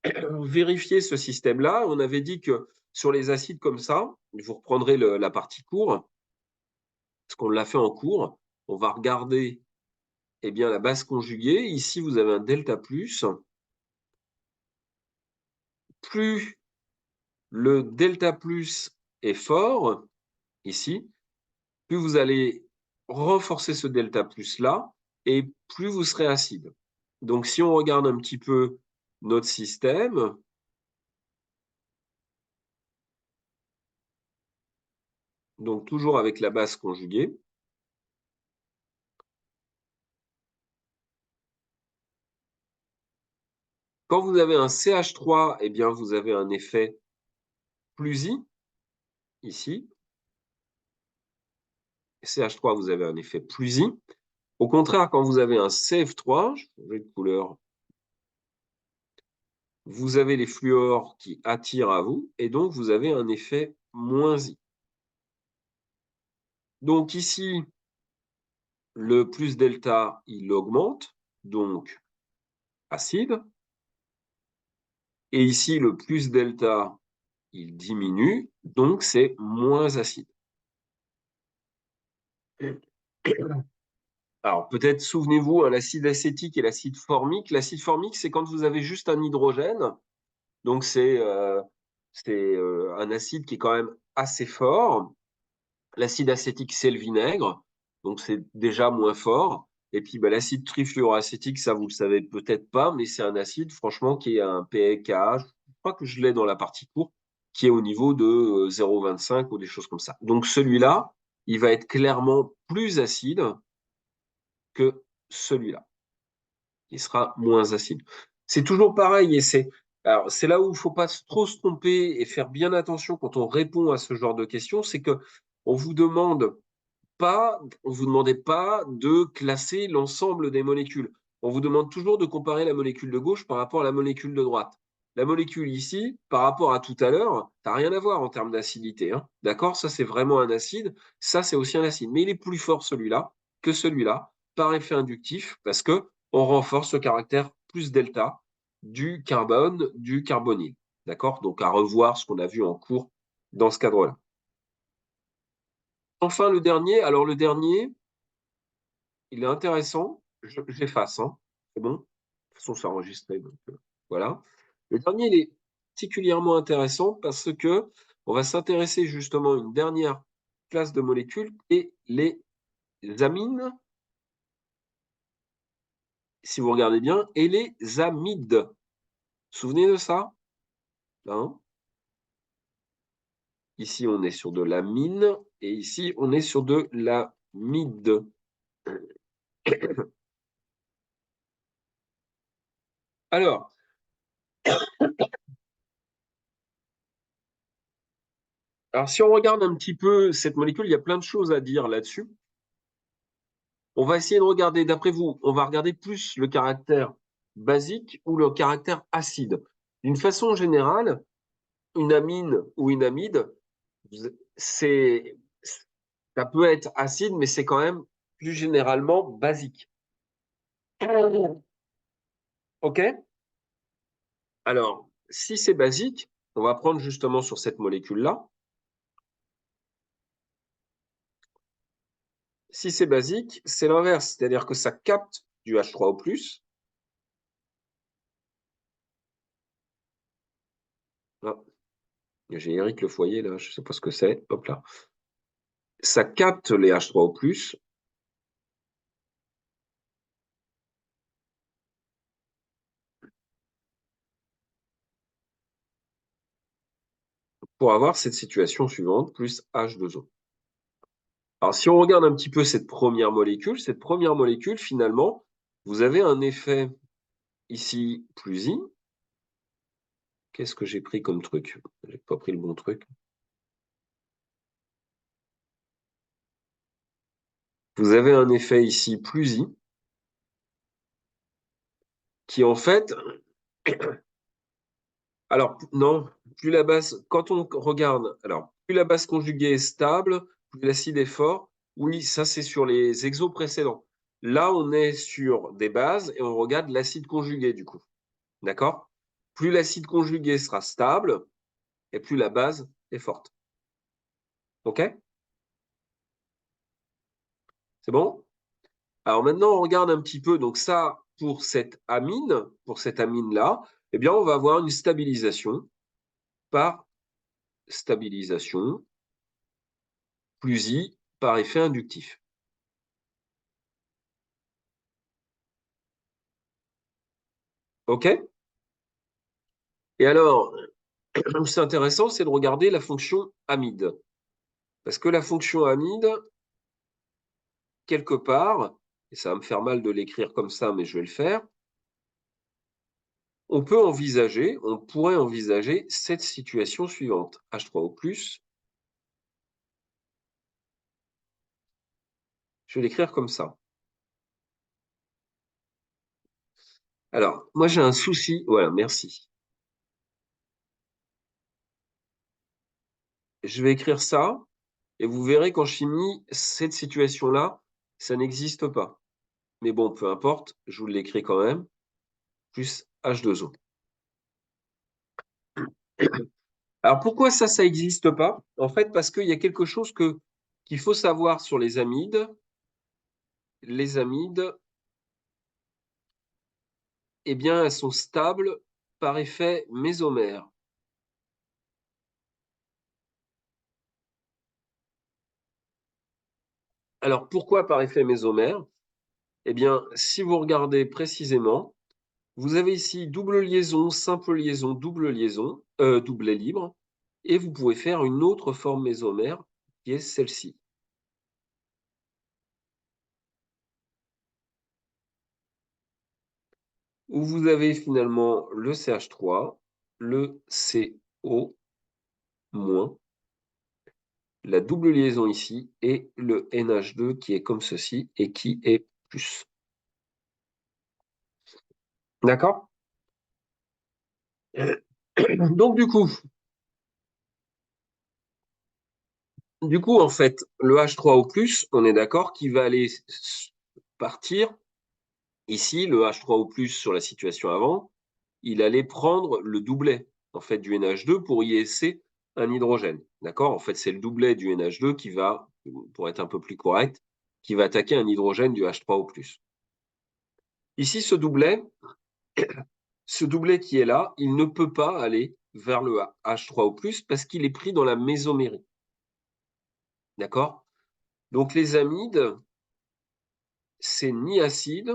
vérifié ce système-là. On avait dit que sur les acides comme ça, vous reprendrez la partie cours, parce qu'on l'a fait en cours. On va regarder eh bien, la base conjuguée. Ici, vous avez un delta plus. Plus le delta plus est fort, ici, plus vous allez renforcer ce delta plus là, et plus vous serez acide. Donc, si on regarde un petit peu notre système, donc toujours avec la base conjuguée, quand vous avez un CH3, eh bien, vous avez un effet plus I, ici. CH3, vous avez un effet plus I. Au contraire, quand vous avez un CF3, je vais changer de couleur, vous avez les fluors qui attirent à vous, et donc vous avez un effet moins I. Donc ici, le plus delta, il augmente, donc acide. Et ici, le plus delta, il diminue, donc c'est moins acide. Alors peut-être souvenez-vous, l'acide acétique et l'acide formique. L'acide formique, c'est quand vous avez juste un hydrogène. Donc c'est un acide qui est quand même assez fort. L'acide acétique, c'est le vinaigre, donc c'est déjà moins fort. Et puis bah, l'acide trifluoroacétique, ça vous le savez peut-être pas, mais c'est un acide, franchement, qui est un pKa, je crois que je l'ai dans la partie courte, qui est au niveau de 0,25 ou des choses comme ça. Donc celui-là, il va être clairement plus acide que celui-là. Il sera moins acide. C'est toujours pareil, et c'est là où il ne faut pas trop se tromper et faire bien attention quand on répond à ce genre de questions, c'est que on vous demande pas, on vous demandait pas de classer l'ensemble des molécules. On vous demande toujours de comparer la molécule de gauche par rapport à la molécule de droite. la molécule ici, par rapport à tout à l'heure, tu n'as rien à voir en termes d'acidité, hein. D'accord? Ça, c'est vraiment un acide. Ça, c'est aussi un acide. Mais il est plus fort celui-là que celui-là, par effet inductif, parce que on renforce le caractère plus delta du carbone, du carbonyle. D'accord? Donc, à revoir ce qu'on a vu en cours dans ce cadre-là. Enfin, le dernier. Alors, le dernier, il est intéressant. J'efface, hein. C'est bon? De toute façon, c'est enregistré. Donc, voilà. Le dernier, il est particulièrement intéressant parce que on va s'intéresser justement à une dernière classe de molécules et les amines, si vous regardez bien, et les amides. Vous vous souvenez de ça? Hein? Ici, on est sur de l'amine et ici, on est sur de l'amide. Alors, si on regarde un petit peu cette molécule, il y a plein de choses à dire là-dessus. On va essayer de regarder, d'après vous, on va regarder plus le caractère basique ou le caractère acide. D'une façon générale, une amine ou une amide, c'est, ça peut être acide, mais c'est quand même plus généralement basique. OK? Alors, si c'est basique, on va prendre justement sur cette molécule-là. Si c'est basique, c'est l'inverse, c'est-à-dire que ça capte du H3O+. Ah, j'ai Eric Le Foyer là, je ne sais pas ce que c'est. Hop là. Ça capte les H3O+, pour avoir cette situation suivante, plus H2O. Alors, si on regarde un petit peu cette première molécule, finalement, vous avez un effet ici plus I. Qu'est-ce que j'ai pris comme truc? J'ai pas pris le bon truc. Vous avez un effet ici plus I, qui en fait, alors non, plus la base, quand on regarde, alors plus la base conjuguée est stable, plus l'acide est fort. Oui, ça c'est sur les exos précédents. Là, on est sur des bases et on regarde l'acide conjugué du coup. D'accord? Plus l'acide conjugué sera stable et plus la base est forte. OK? C'est bon? Alors maintenant, on regarde un petit peu. Donc ça, pour cette amine-là, eh bien, on va avoir une stabilisation par stabilisation plus I par effet inductif. OK? Et alors, c'est intéressant, c'est de regarder la fonction amide. Parce que la fonction amide, quelque part, et ça va me faire mal de l'écrire comme ça, mais je vais le faire, on pourrait envisager cette situation suivante. H3O+, je vais l'écrire comme ça. Alors, moi j'ai un souci, voilà, merci. Je vais écrire ça, et vous verrez qu'en chimie, cette situation-là, ça n'existe pas. Mais bon, peu importe, je vous l'écris quand même, plus H2O. Alors pourquoi ça n'existe pas? En fait, parce qu'il y a quelque chose qu'il faut savoir sur les amides. Les amides, eh bien, elles sont stables par effet mésomère. Alors pourquoi par effet mésomère? Eh bien, si vous regardez précisément, vous avez ici double liaison, simple liaison, doublet libre, et vous pouvez faire une autre forme mésomère qui est celle-ci. Où vous avez finalement le CH3, le CO-, la double liaison ici, et le NH2 qui est comme ceci et qui est plus. D'accord? Donc, en fait, le H3O+, on est d'accord qu'il va aller partir. Ici, le H3O+, sur la situation avant, il allait prendre le doublet, en fait, du NH2 pour y laisser un hydrogène. D'accord? En fait, c'est le doublet du NH2 qui va, pour être un peu plus correct, qui va attaquer un hydrogène du H3O+. Ici, ce doublet qui est là, il ne peut pas aller vers le H3O+, parce qu'il est pris dans la mésomérie. D'accord? Donc, les amides, c'est ni acide,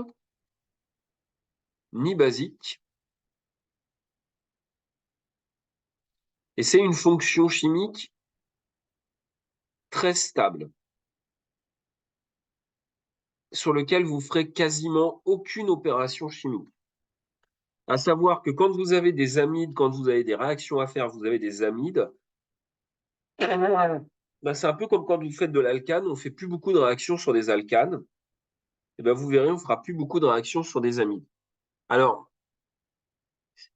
ni basique, et c'est une fonction chimique très stable, sur lequel vous ferez quasiment aucune opération chimique. À savoir que quand vous avez des amides, quand vous avez des réactions à faire, vous avez des amides, ben c'est un peu comme quand vous faites de l'alcane, on ne fait plus beaucoup de réactions sur des alcanes, et ben vous verrez, on ne fera plus beaucoup de réactions sur des amides. Alors,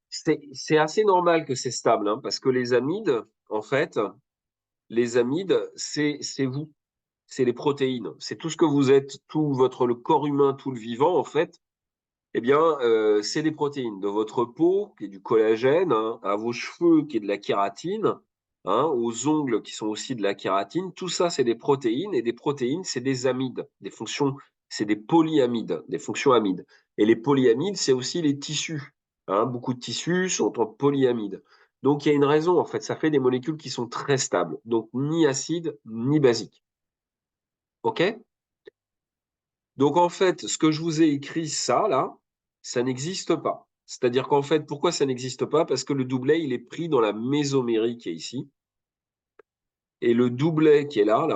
c'est assez normal que c'est stable, hein, parce que les amides, en fait, les amides, c'est vous, c'est les protéines, c'est tout ce que vous êtes, tout votre le corps humain, tout le vivant, en fait, eh bien, c'est des protéines. De votre peau, qui est du collagène, hein, à vos cheveux, qui est de la kératine, hein, aux ongles, qui sont aussi de la kératine, tout ça, c'est des protéines, et des protéines, c'est des amides, des fonctions, c'est des polyamides, des fonctions amides. Et les polyamides, c'est aussi les tissus. Hein, beaucoup de tissus sont en polyamides. Donc, il y a une raison, en fait, ça fait des molécules qui sont très stables. Donc, ni acides, ni basiques. OK? Donc en fait, ce que je vous ai écrit, ça, là, ça n'existe pas. C'est-à-dire qu'en fait, pourquoi ça n'existe pas? Parce que le doublet, il est pris dans la mésomérie qui est ici. Et le doublet qui est là,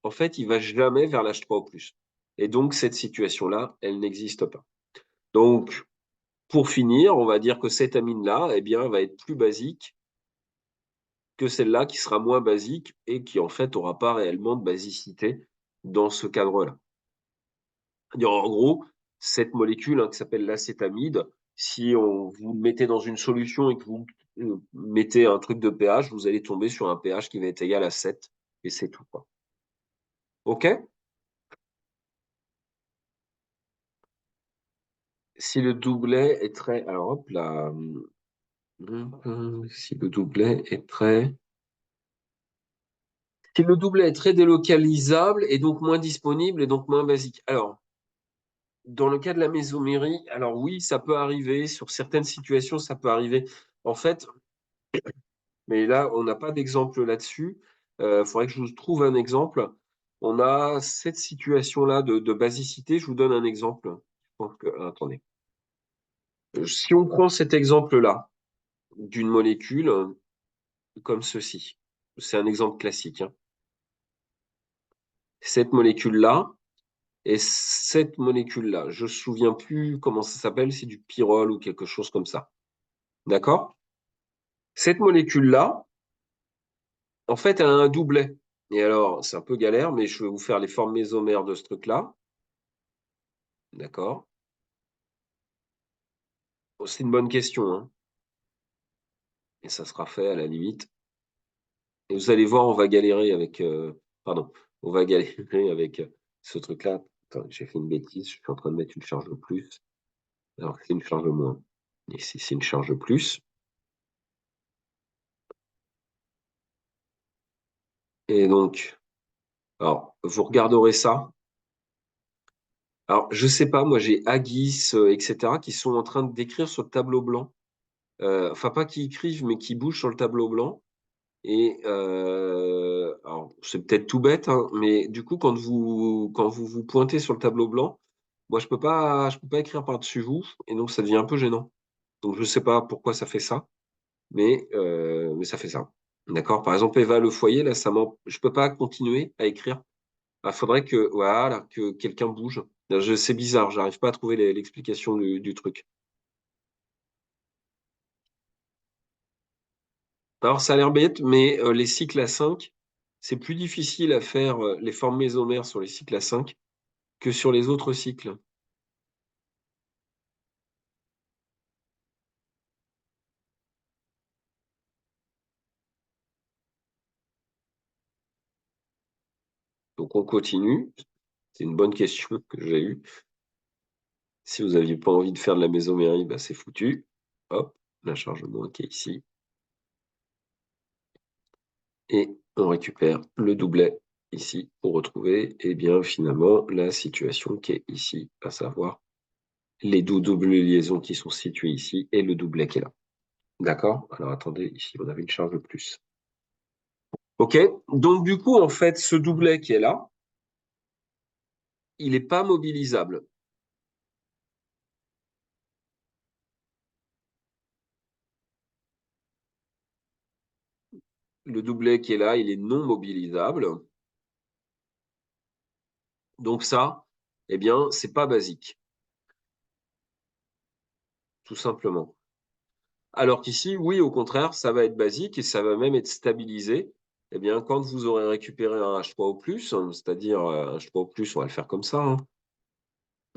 en fait, il va jamais vers l'H3O+. Et donc, cette situation-là, elle n'existe pas. Donc, pour finir, on va dire que cette amine-là, eh bien, va être plus basique que celle-là qui sera moins basique et qui, en fait, n'aura pas réellement de basicité dans ce cadre-là. En gros, cette molécule, hein, qui s'appelle l'acétamide, si vous le mettez dans une solution et que vous mettez un truc de pH, vous allez tomber sur un pH qui va être égal à 7, et c'est tout, quoi. OK? Si le doublet est très... Alors, hop là. Si le doublet est très... Si le doublet est très délocalisable et donc moins disponible et donc moins basique. Alors, dans le cas de la mésomérie, alors oui, ça peut arriver. Sur certaines situations, ça peut arriver. En fait, mais là, on n'a pas d'exemple là-dessus. Il faudrait que je vous trouve un exemple. On a cette situation-là de basicité. Je vous donne un exemple. Attendez. Si on prend cet exemple-là d'une molécule comme ceci, c'est un exemple classique, hein. Cette molécule-là et cette molécule-là, je ne me souviens plus comment ça s'appelle, c'est du pyrrole ou quelque chose comme ça. D'accord? Cette molécule-là, en fait, elle a un doublet. Et alors, c'est un peu galère, mais je vais vous faire les formes mésomères de ce truc-là. D'accord? Oh, c'est une bonne question, hein. Et ça sera fait à la limite. Et vous allez voir, on va galérer avec. Pardon, on va galérer avec ce truc-là. Attends, j'ai fait une bêtise, je suis en train de mettre une charge de plus. Alors que c'est une charge de moins. Ici, c'est une charge de plus. Et donc, alors, vous regarderez ça. Alors, je sais pas, moi j'ai Agis, etc., qui sont en train de décrire sur le tableau blanc. Enfin, pas qui écrivent, mais qui bougent sur le tableau blanc. Et alors, c'est peut-être tout bête, hein, mais du coup, quand vous vous pointez sur le tableau blanc, moi, je peux pas écrire par-dessus vous, et donc ça devient un peu gênant. Donc, je ne sais pas pourquoi ça fait ça, mais ça fait ça. D'accord? Par exemple, Eva Le Foyer, là, je peux pas continuer à écrire. Il faudrait voilà, que quelqu'un bouge. C'est bizarre, j'arrive pas à trouver l'explication du truc. Alors, ça a l'air bête, mais les cycles à 5, c'est plus difficile à faire les formes mésomères sur les cycles à 5 que sur les autres cycles. Donc, on continue. C'est une bonne question que j'ai eue. Si vous n'aviez pas envie de faire de la mésomérie, bah, c'est foutu. Hop, la charge moins qui est ici. Et on récupère le doublet ici pour retrouver, eh bien, finalement, la situation qui est ici, à savoir les deux doubles liaisons qui sont situées ici et le doublet qui est là. D'accord? Alors, attendez, ici, on avait une charge de plus. OK? Donc, du coup, en fait, ce doublet qui est là, il n'est pas mobilisable. Le doublet qui est là, il est non mobilisable. Donc ça, eh bien, c'est pas basique, tout simplement. Alors qu'ici, oui, au contraire, ça va être basique et ça va même être stabilisé. Eh bien, quand vous aurez récupéré un H3 au plus, c'est-à-dire un H3 au plus, on va le faire comme ça, hein.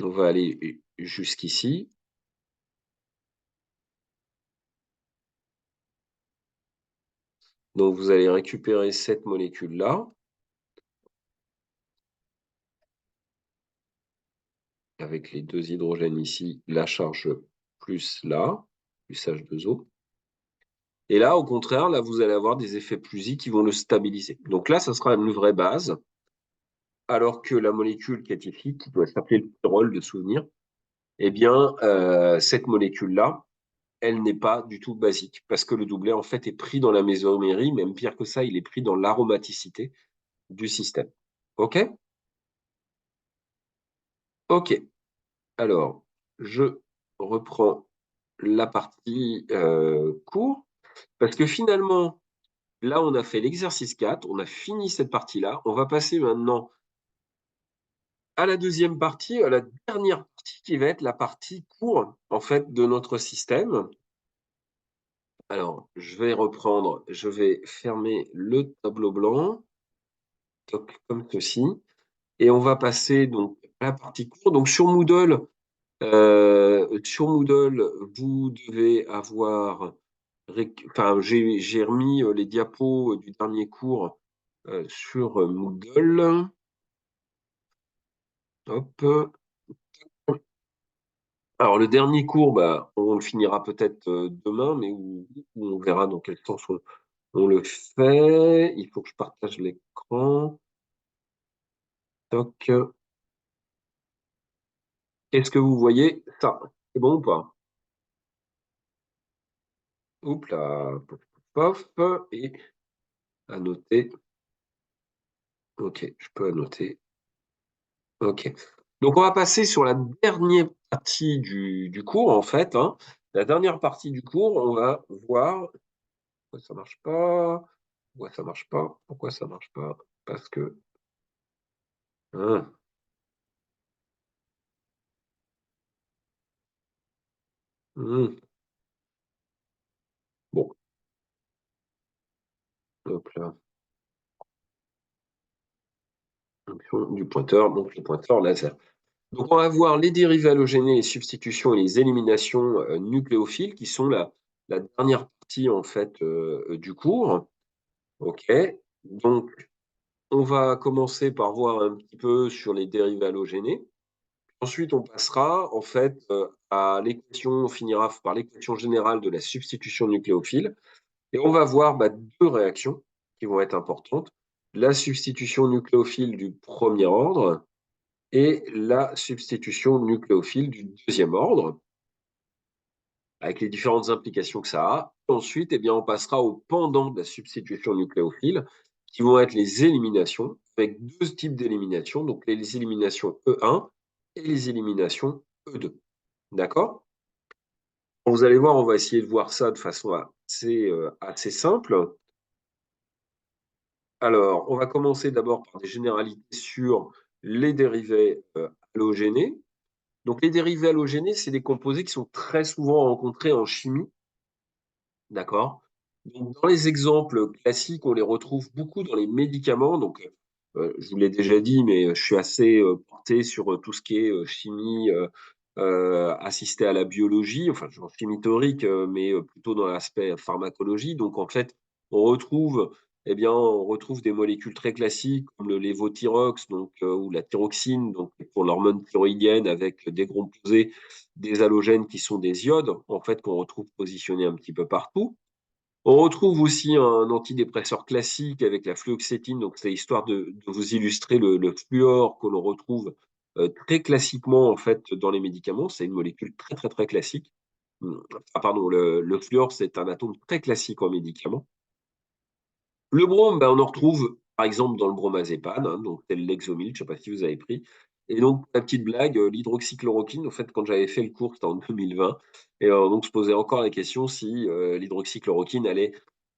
On va aller jusqu'ici. Donc, vous allez récupérer cette molécule-là, avec les deux hydrogènes ici, la charge plus là, plus H2O. Et là, au contraire, là, vous allez avoir des effets plus I qui vont le stabiliser. Donc là, ça sera une vraie base, alors que la molécule qui est ici, qui doit s'appeler le pyrrole de souvenir, eh bien, cette molécule-là, elle n'est pas du tout basique, parce que le doublet, en fait, est pris dans la mésomérie, même pire que ça, il est pris dans l'aromaticité du système. OK? OK. Alors, je reprends la partie cours, parce que finalement, là, on a fait l'exercice 4, on a fini cette partie-là. On va passer maintenant à la deuxième partie, à la dernière partie qui va être la partie cours, en fait, de notre système. Alors, je vais reprendre, je vais fermer le tableau blanc, comme ceci, et on va passer donc à la partie cours. Donc sur Moodle, vous devez avoir, enfin, j'ai remis les diapos du dernier cours sur Moodle. Hop. Alors, le dernier cours, bah, on le finira peut-être demain, mais où on verra dans quel sens on le fait. Il faut que je partage l'écran. Toc. Est-ce que vous voyez ça? C'est bon ou pas? Oups là, pof, pof, et annoter. Ok, je peux annoter. Ok. Donc, on va passer sur la dernière partie du cours, en fait, hein. La dernière partie du cours, on va voir. Pourquoi ça marche pas? Pourquoi ça marche pas? Pourquoi ça marche pas? Parce que. Hein, bon, hop là. Fonction du pointeur, donc le pointeur laser. Donc, on va voir les dérivés halogénés, les substitutions et les éliminations nucléophiles, qui sont la dernière partie, en fait, du cours. OK. Donc, on va commencer par voir un petit peu sur les dérivés halogénés. Ensuite, on passera, en fait, à l'équation, on finira par l'équation générale de la substitution nucléophile. Et on va voir deux réactions qui vont être importantes. La substitution nucléophile du premier ordre et la substitution nucléophile du deuxième ordre, avec les différentes implications que ça a. Ensuite, eh bien, on passera au pendant de la substitution nucléophile, qui vont être les éliminations, avec deux types d'éliminations, donc les éliminations E1 et les éliminations E2. D'accord? Vous allez voir, on va essayer de voir ça de façon assez simple. Alors, on va commencer d'abord par des généralités sur les dérivés halogénés. Donc, les dérivés halogénés, c'est des composés qui sont très souvent rencontrés en chimie. D'accord? Donc, dans les exemples classiques, on les retrouve beaucoup dans les médicaments. Donc, je vous l'ai déjà dit, mais je suis assez porté sur tout ce qui est chimie assistée à la biologie, enfin, chimie théorique, mais plutôt dans l'aspect pharmacologie. Donc, en fait, on retrouve eh bien, on retrouve des molécules très classiques comme le lévothyrox, donc, ou la thyroxine, donc pour l'hormone thyroïdienne, avec des composés des halogènes qui sont des iodes, en fait, qu'on retrouve positionnés un petit peu partout. On retrouve aussi un antidépresseur classique avec la fluoxétine, donc c'est histoire de vous illustrer le fluor que l'on retrouve très classiquement en fait dans les médicaments. C'est une molécule très très très classique. Ah, pardon, le fluor c'est un atome très classique en médicament. Le brome, ben, on en retrouve par exemple dans le bromazépam, hein, donc tel Lexomil, je ne sais pas si vous avez pris. Et donc, la petite blague, l'hydroxychloroquine, en fait, quand j'avais fait le cours, c'était en 2020, et donc se posait encore la question si l'hydroxychloroquine allait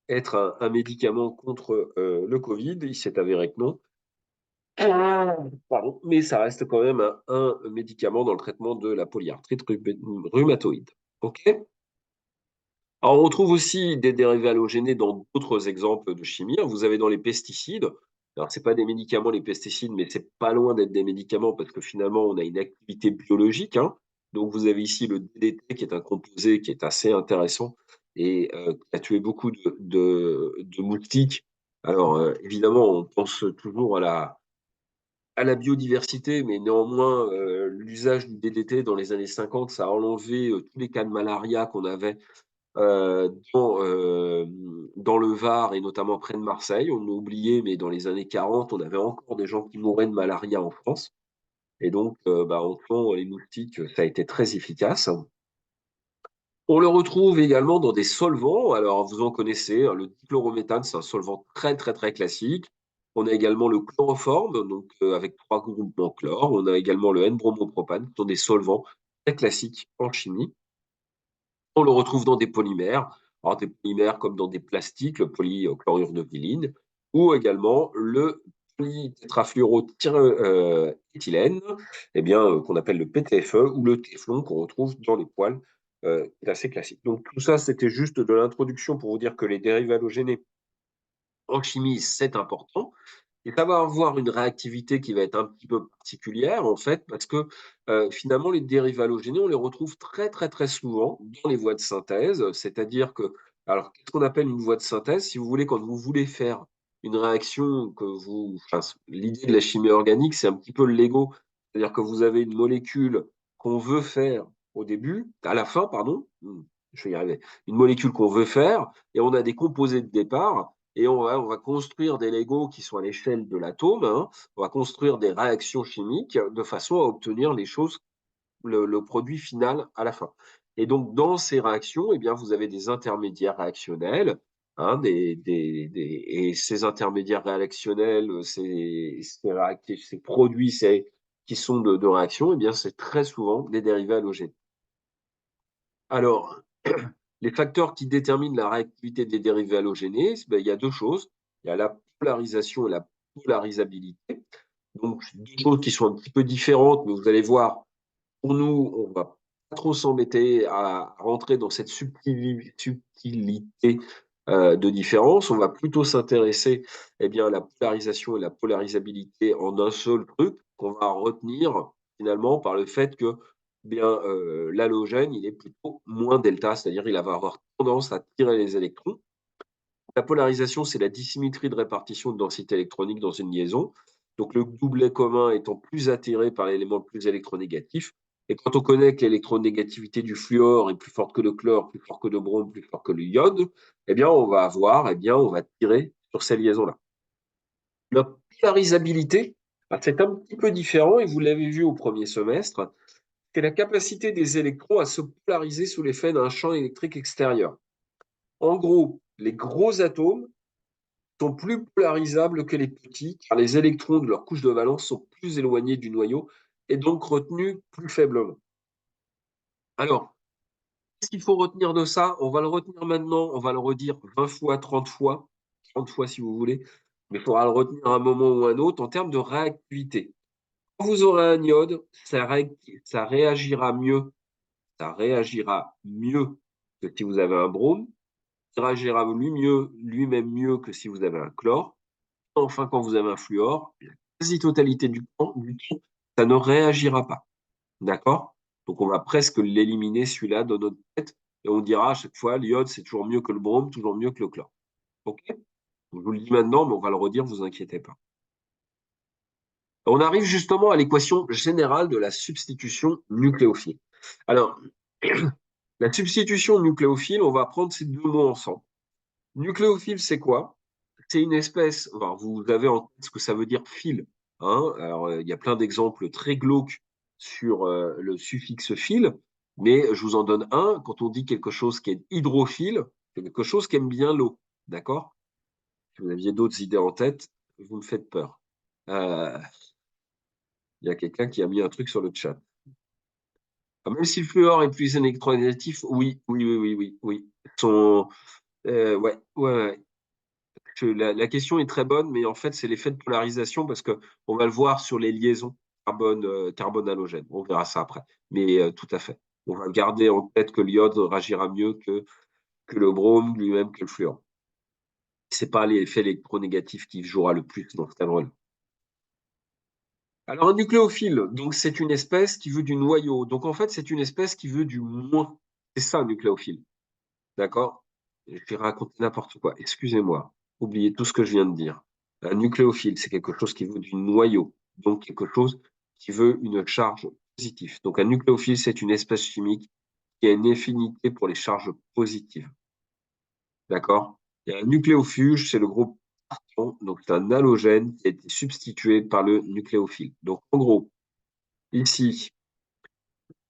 être un médicament contre le Covid. Il s'est avéré que non. Pardon, mais ça reste quand même un médicament dans le traitement de la polyarthrite rhumatoïde. OK. Alors, on retrouve aussi des dérivés halogénés dans d'autres exemples de chimie, hein. Vous avez dans les pesticides, alors c'est pas des médicaments les pesticides, mais c'est pas loin d'être des médicaments parce que finalement on a une activité biologique, hein. Donc vous avez ici le DDT qui est un composé qui est assez intéressant et qui a tué beaucoup de moustiques. Alors, évidemment, on pense toujours à la biodiversité, mais néanmoins, l'usage du DDT dans les années 50, ça a enlevé, tous les cas de malaria qu'on avait dans le Var et notamment près de Marseille. On a oublié, mais dans les années 40, on avait encore des gens qui mouraient de malaria en France. Et donc, bah, en tuant les moustiques, ça a été très efficace. On le retrouve également dans des solvants. Alors, vous en connaissez, hein, le dichlorométhane, c'est un solvant très, très, très classique. On a également le chloroforme, donc avec 3 groupements chlore. On a également le N-bromopropane, qui sont des solvants très classiques en chimie. On le retrouve dans des polymères, alors des polymères comme dans des plastiques, le polychlorure de vinyle, ou également le polytétrafluoroéthylène, eh bien, qu'on appelle le PTFE, ou le téflon qu'on retrouve dans les poêles, qui est assez classique. Donc tout ça, c'était juste de l'introduction pour vous dire que les dérivés halogénés en chimie, c'est important. Et ça va avoir une réactivité qui va être un petit peu particulière, en fait, parce que finalement, les dérivés halogénés, on les retrouve très, très, très souvent dans les voies de synthèse. C'est-à-dire que, alors, qu'est-ce qu'on appelle une voie de synthèse? Si vous voulez, quand vous voulez faire une réaction que vous. Enfin, l'idée de la chimie organique, c'est un petit peu le Lego. C'est-à-dire que vous avez une molécule qu'on veut faire au début, à la fin, pardon, je vais y arriver, une molécule qu'on veut faire, et on a des composés de départ. Et on va construire des Legos qui sont à l'échelle de l'atome, hein. On va construire des réactions chimiques de façon à obtenir les choses, le produit final à la fin. Et donc, dans ces réactions, eh bien, vous avez des intermédiaires réactionnels, hein, et ces intermédiaires réactionnels, ces produits qui sont de réaction, eh bien, c'est très souvent des dérivés halogènes. Alors, les facteurs qui déterminent la réactivité des dérivés halogénés, ben, il y a deux choses. Il y a la polarisation et la polarisabilité. Donc, deux choses qui sont un petit peu différentes, mais vous allez voir, pour nous, on va pas trop s'embêter à rentrer dans cette subtilité de différence. On va plutôt s'intéresser eh bien, à la polarisation et la polarisabilité en un seul truc qu'on va retenir finalement par le fait que bien, l'halogène, il est plutôt moins delta, c'est-à-dire il va avoir tendance à tirer les électrons. La polarisation, c'est la dissymétrie de répartition de densité électronique dans une liaison. Donc le doublet commun étant plus attiré par l'élément le plus électronégatif. Et quand on connaît que l'électronégativité du fluor est plus forte que le chlore, plus fort que le brome, plus fort que le iode, eh bien on va avoir, eh bien on va tirer sur ces liaisons-là. La polarisabilité, c'est un petit peu différent et vous l'avez vu au premier semestre, c'est la capacité des électrons à se polariser sous l'effet d'un champ électrique extérieur. En gros, les gros atomes sont plus polarisables que les petits, car les électrons de leur couche de valence sont plus éloignés du noyau et donc retenus plus faiblement. Alors, qu'est-ce qu'il faut retenir de ça? On va le retenir maintenant, on va le redire 20 fois, 30 fois si vous voulez, mais il faudra le retenir à un moment ou à un autre en termes de réactivité. Quand vous aurez un iode, ça réagira mieux que si vous avez un brome, ça réagira lui-même mieux que si vous avez un chlore. Enfin, quand vous avez un fluor, la quasi-totalité du temps, ça ne réagira pas. D'accord? Donc, on va presque l'éliminer, celui-là, dans notre tête. Et on dira à chaque fois, l'iode, c'est toujours mieux que le brome, toujours mieux que le chlore. OK? Je vous le dis maintenant, mais on va le redire, vous inquiétez pas. On arrive justement à l'équation générale de la substitution nucléophile. Alors, la substitution nucléophile, on va prendre ces deux mots ensemble. Nucléophile, c'est quoi? C'est une espèce, enfin, vous avez en tête ce que ça veut dire phile. Hein. Alors, il y a plein d'exemples très glauques sur le suffixe phile, mais je vous en donne un. Quand on dit quelque chose qui est hydrophile, c'est quelque chose qui aime bien l'eau. D'accord? Si vous aviez d'autres idées en tête, vous me faites peur. Il y a quelqu'un qui a mis un truc sur le chat. Même si le fluor est plus électronégatif, oui, oui, oui, oui, oui, oui. Son, ouais, ouais, ouais. La question est très bonne, mais en fait, c'est l'effet de polarisation parce que on va le voir sur les liaisons carbone-halogène. On verra ça après. Mais tout à fait. On va garder en tête que l'iode réagira mieux que le brome lui-même, que le fluor. C'est pas l'effet électronégatif qui jouera le plus dans ce cadre-là. Alors, un nucléophile, donc c'est une espèce qui veut du noyau. Donc, en fait, c'est une espèce qui veut du moins. C'est ça, un nucléophile. D'accord? Je vais raconter n'importe quoi. Excusez-moi. Oubliez tout ce que je viens de dire. Un nucléophile, c'est quelque chose qui veut du noyau, donc quelque chose qui veut une charge positive. Donc un nucléophile, c'est une espèce chimique qui a une affinité pour les charges positives. D'accord? Et un nucléofuge, c'est le groupe argon, donc c'est un halogène qui a été substitué par le nucléophile. Donc en gros, ici,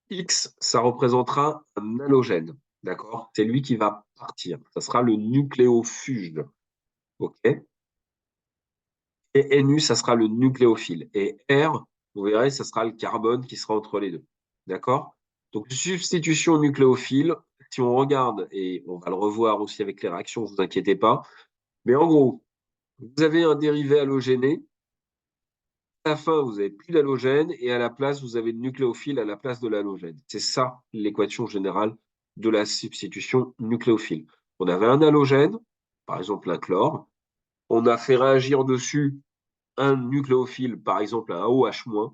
X, ça représentera un halogène. D'accord? C'est lui qui va partir. Ça sera le nucléofuge. OK? Et NU, ça sera le nucléophile. Et R, vous verrez, ça sera le carbone qui sera entre les deux. D'accord? Donc, substitution nucléophile, si on regarde, et on va le revoir aussi avec les réactions, ne vous inquiétez pas, mais en gros, vous avez un dérivé halogéné, à la fin, vous n'avez plus d'halogène, et à la place, vous avez le nucléophile à la place de l'halogène. C'est ça l'équation générale de la substitution nucléophile. On avait un halogène, par exemple un chlore, on a fait réagir dessus un nucléophile, par exemple un OH-,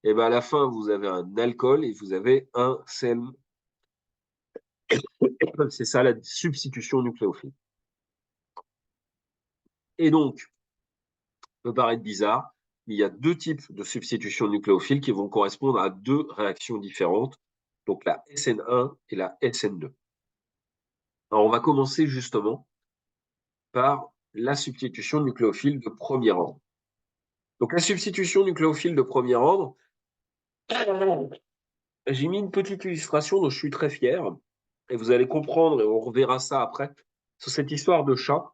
et ben à la fin, vous avez un alcool et vous avez un CN. C'est ça la substitution nucléophile. Et donc, ça peut paraître bizarre, mais il y a deux types de substitution nucléophile qui vont correspondre à deux réactions différentes, donc la SN1 et la SN2. Alors, on va commencer justement par la substitution nucléophile de premier ordre. Donc, la substitution nucléophile de premier ordre, j'ai mis une petite illustration dont je suis très fier, et vous allez comprendre, et on reverra ça après, sur cette histoire de chat.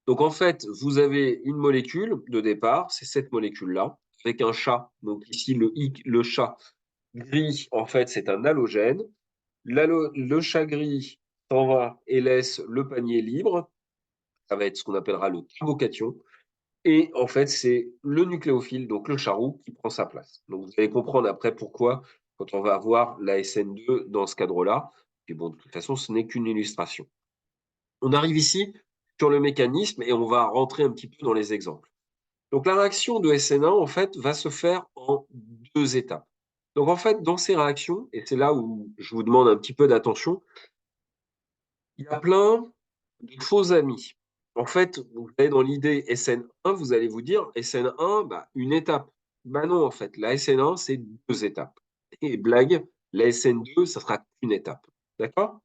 Donc en fait, vous avez une molécule de départ, c'est cette molécule-là, avec un chat. Donc ici, le chat gris, en fait, c'est un halogène. Le chat gris s'en va et laisse le panier libre. Ça va être ce qu'on appellera le carbocation. Et en fait, c'est le nucléophile, donc le charroux, qui prend sa place. Donc vous allez comprendre après pourquoi, quand on va avoir la SN2 dans ce cadre-là. Et bon, de toute façon, ce n'est qu'une illustration. On arrive ici sur le mécanisme et on va rentrer un petit peu dans les exemples. Donc la réaction de SN1, en fait, va se faire en deux étapes. Donc en fait, dans ces réactions, et c'est là où je vous demande un petit peu d'attention, il y a plein de faux amis. En fait, vous allez dans l'idée SN1, vous allez vous dire SN1, bah, une étape. Bah non, en fait, la SN1, c'est deux étapes. Et blague, la SN2, ça sera qu'une étape. D'accord?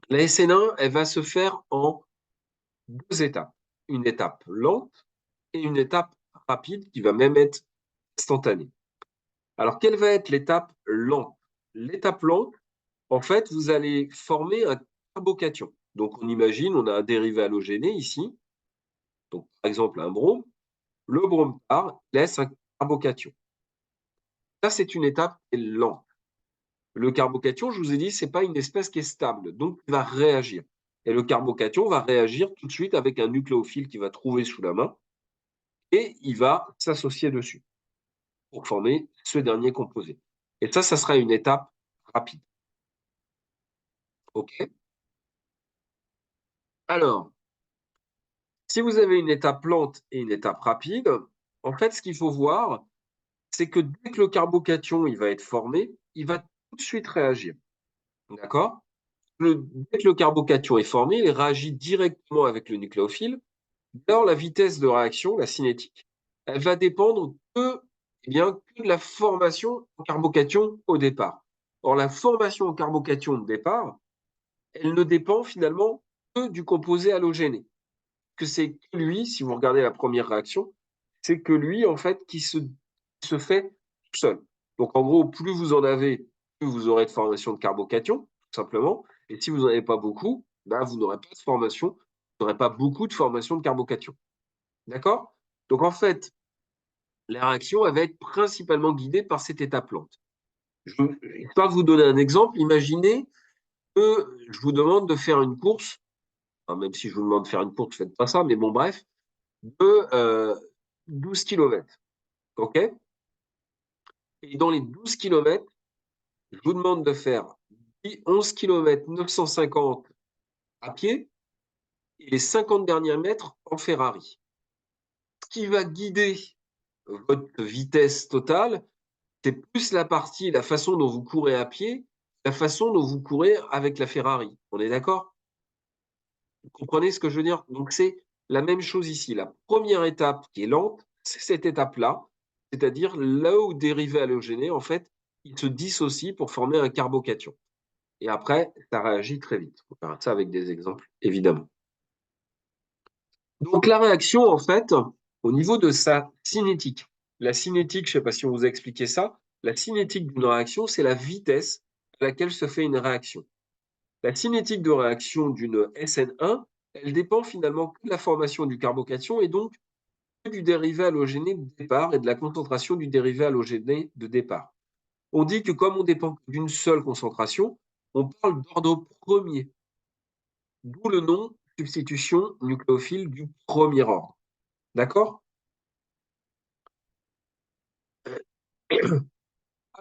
La SN1, elle va se faire en deux étapes. Une étape lente et une étape rapide qui va même être instantanée. Alors, quelle va être l'étape lente? L'étape lente, en fait, vous allez former un carbocation. Donc, on imagine, on a un dérivé halogéné ici, donc par exemple un brome. Le brome part, laisse un carbocation. Ça, c'est une étape lente. Le carbocation, je vous ai dit, ce n'est pas une espèce qui est stable, donc il va réagir. Et le carbocation va réagir tout de suite avec un nucléophile qu'il va trouver sous la main et il va s'associer dessus pour former ce dernier composé. Et ça sera une étape rapide. OK? Alors, si vous avez une étape lente et une étape rapide, en fait, ce qu'il faut voir, c'est que dès que le carbocation il va être formé, il va tout de suite réagir. D'accord? Dès que le carbocation est formé, il réagit directement avec le nucléophile. Alors, la vitesse de réaction, la cinétique, elle va dépendre que de la formation en carbocation au départ. Or, la formation en carbocation de départ, elle ne dépend finalement que du composé halogéné. Que c'est que lui, si vous regardez la première réaction, c'est que lui, en fait, qui se fait tout seul. Donc, en gros, plus vous en avez, plus vous aurez de formation de carbocation, tout simplement. Et si vous n'en avez pas beaucoup, ben, vous n'aurez pas de formation, vous n'aurez pas beaucoup de formation de carbocation. D'accord? Donc, en fait, la réaction, elle va être principalement guidée par cette étape lente. Histoire de vous donner un exemple, imaginez que je vous demande de faire une course, enfin, même si je vous demande de faire une course, faites pas ça, mais bon, bref, de 12 km. OK? Et dans les 12 km, je vous demande de faire 11 km 950 à pied et les 50 derniers mètres en Ferrari. Ce qui va guider votre vitesse totale, c'est plus la façon dont vous courez à pied, la façon dont vous courez avec la Ferrari. On est d'accord? Vous comprenez ce que je veux dire? Donc, c'est la même chose ici. La première étape qui est lente, c'est cette étape-là, c'est-à-dire là où dérivé halogéné, en fait, il se dissocie pour former un carbocation. Et après, ça réagit très vite. On verra ça avec des exemples, évidemment. Donc, la réaction, en fait, au niveau de sa cinétique. La cinétique, je ne sais pas si on vous a expliqué ça, la cinétique d'une réaction, c'est la vitesse à laquelle se fait une réaction. La cinétique de réaction d'une SN1, elle dépend finalement que de la formation du carbocation et donc que du dérivé halogéné de départ et de la concentration du dérivé halogéné de départ. On dit que comme on dépend d'une seule concentration, on parle d'ordre premier, d'où le nom substitution nucléophile du premier ordre. D'accord?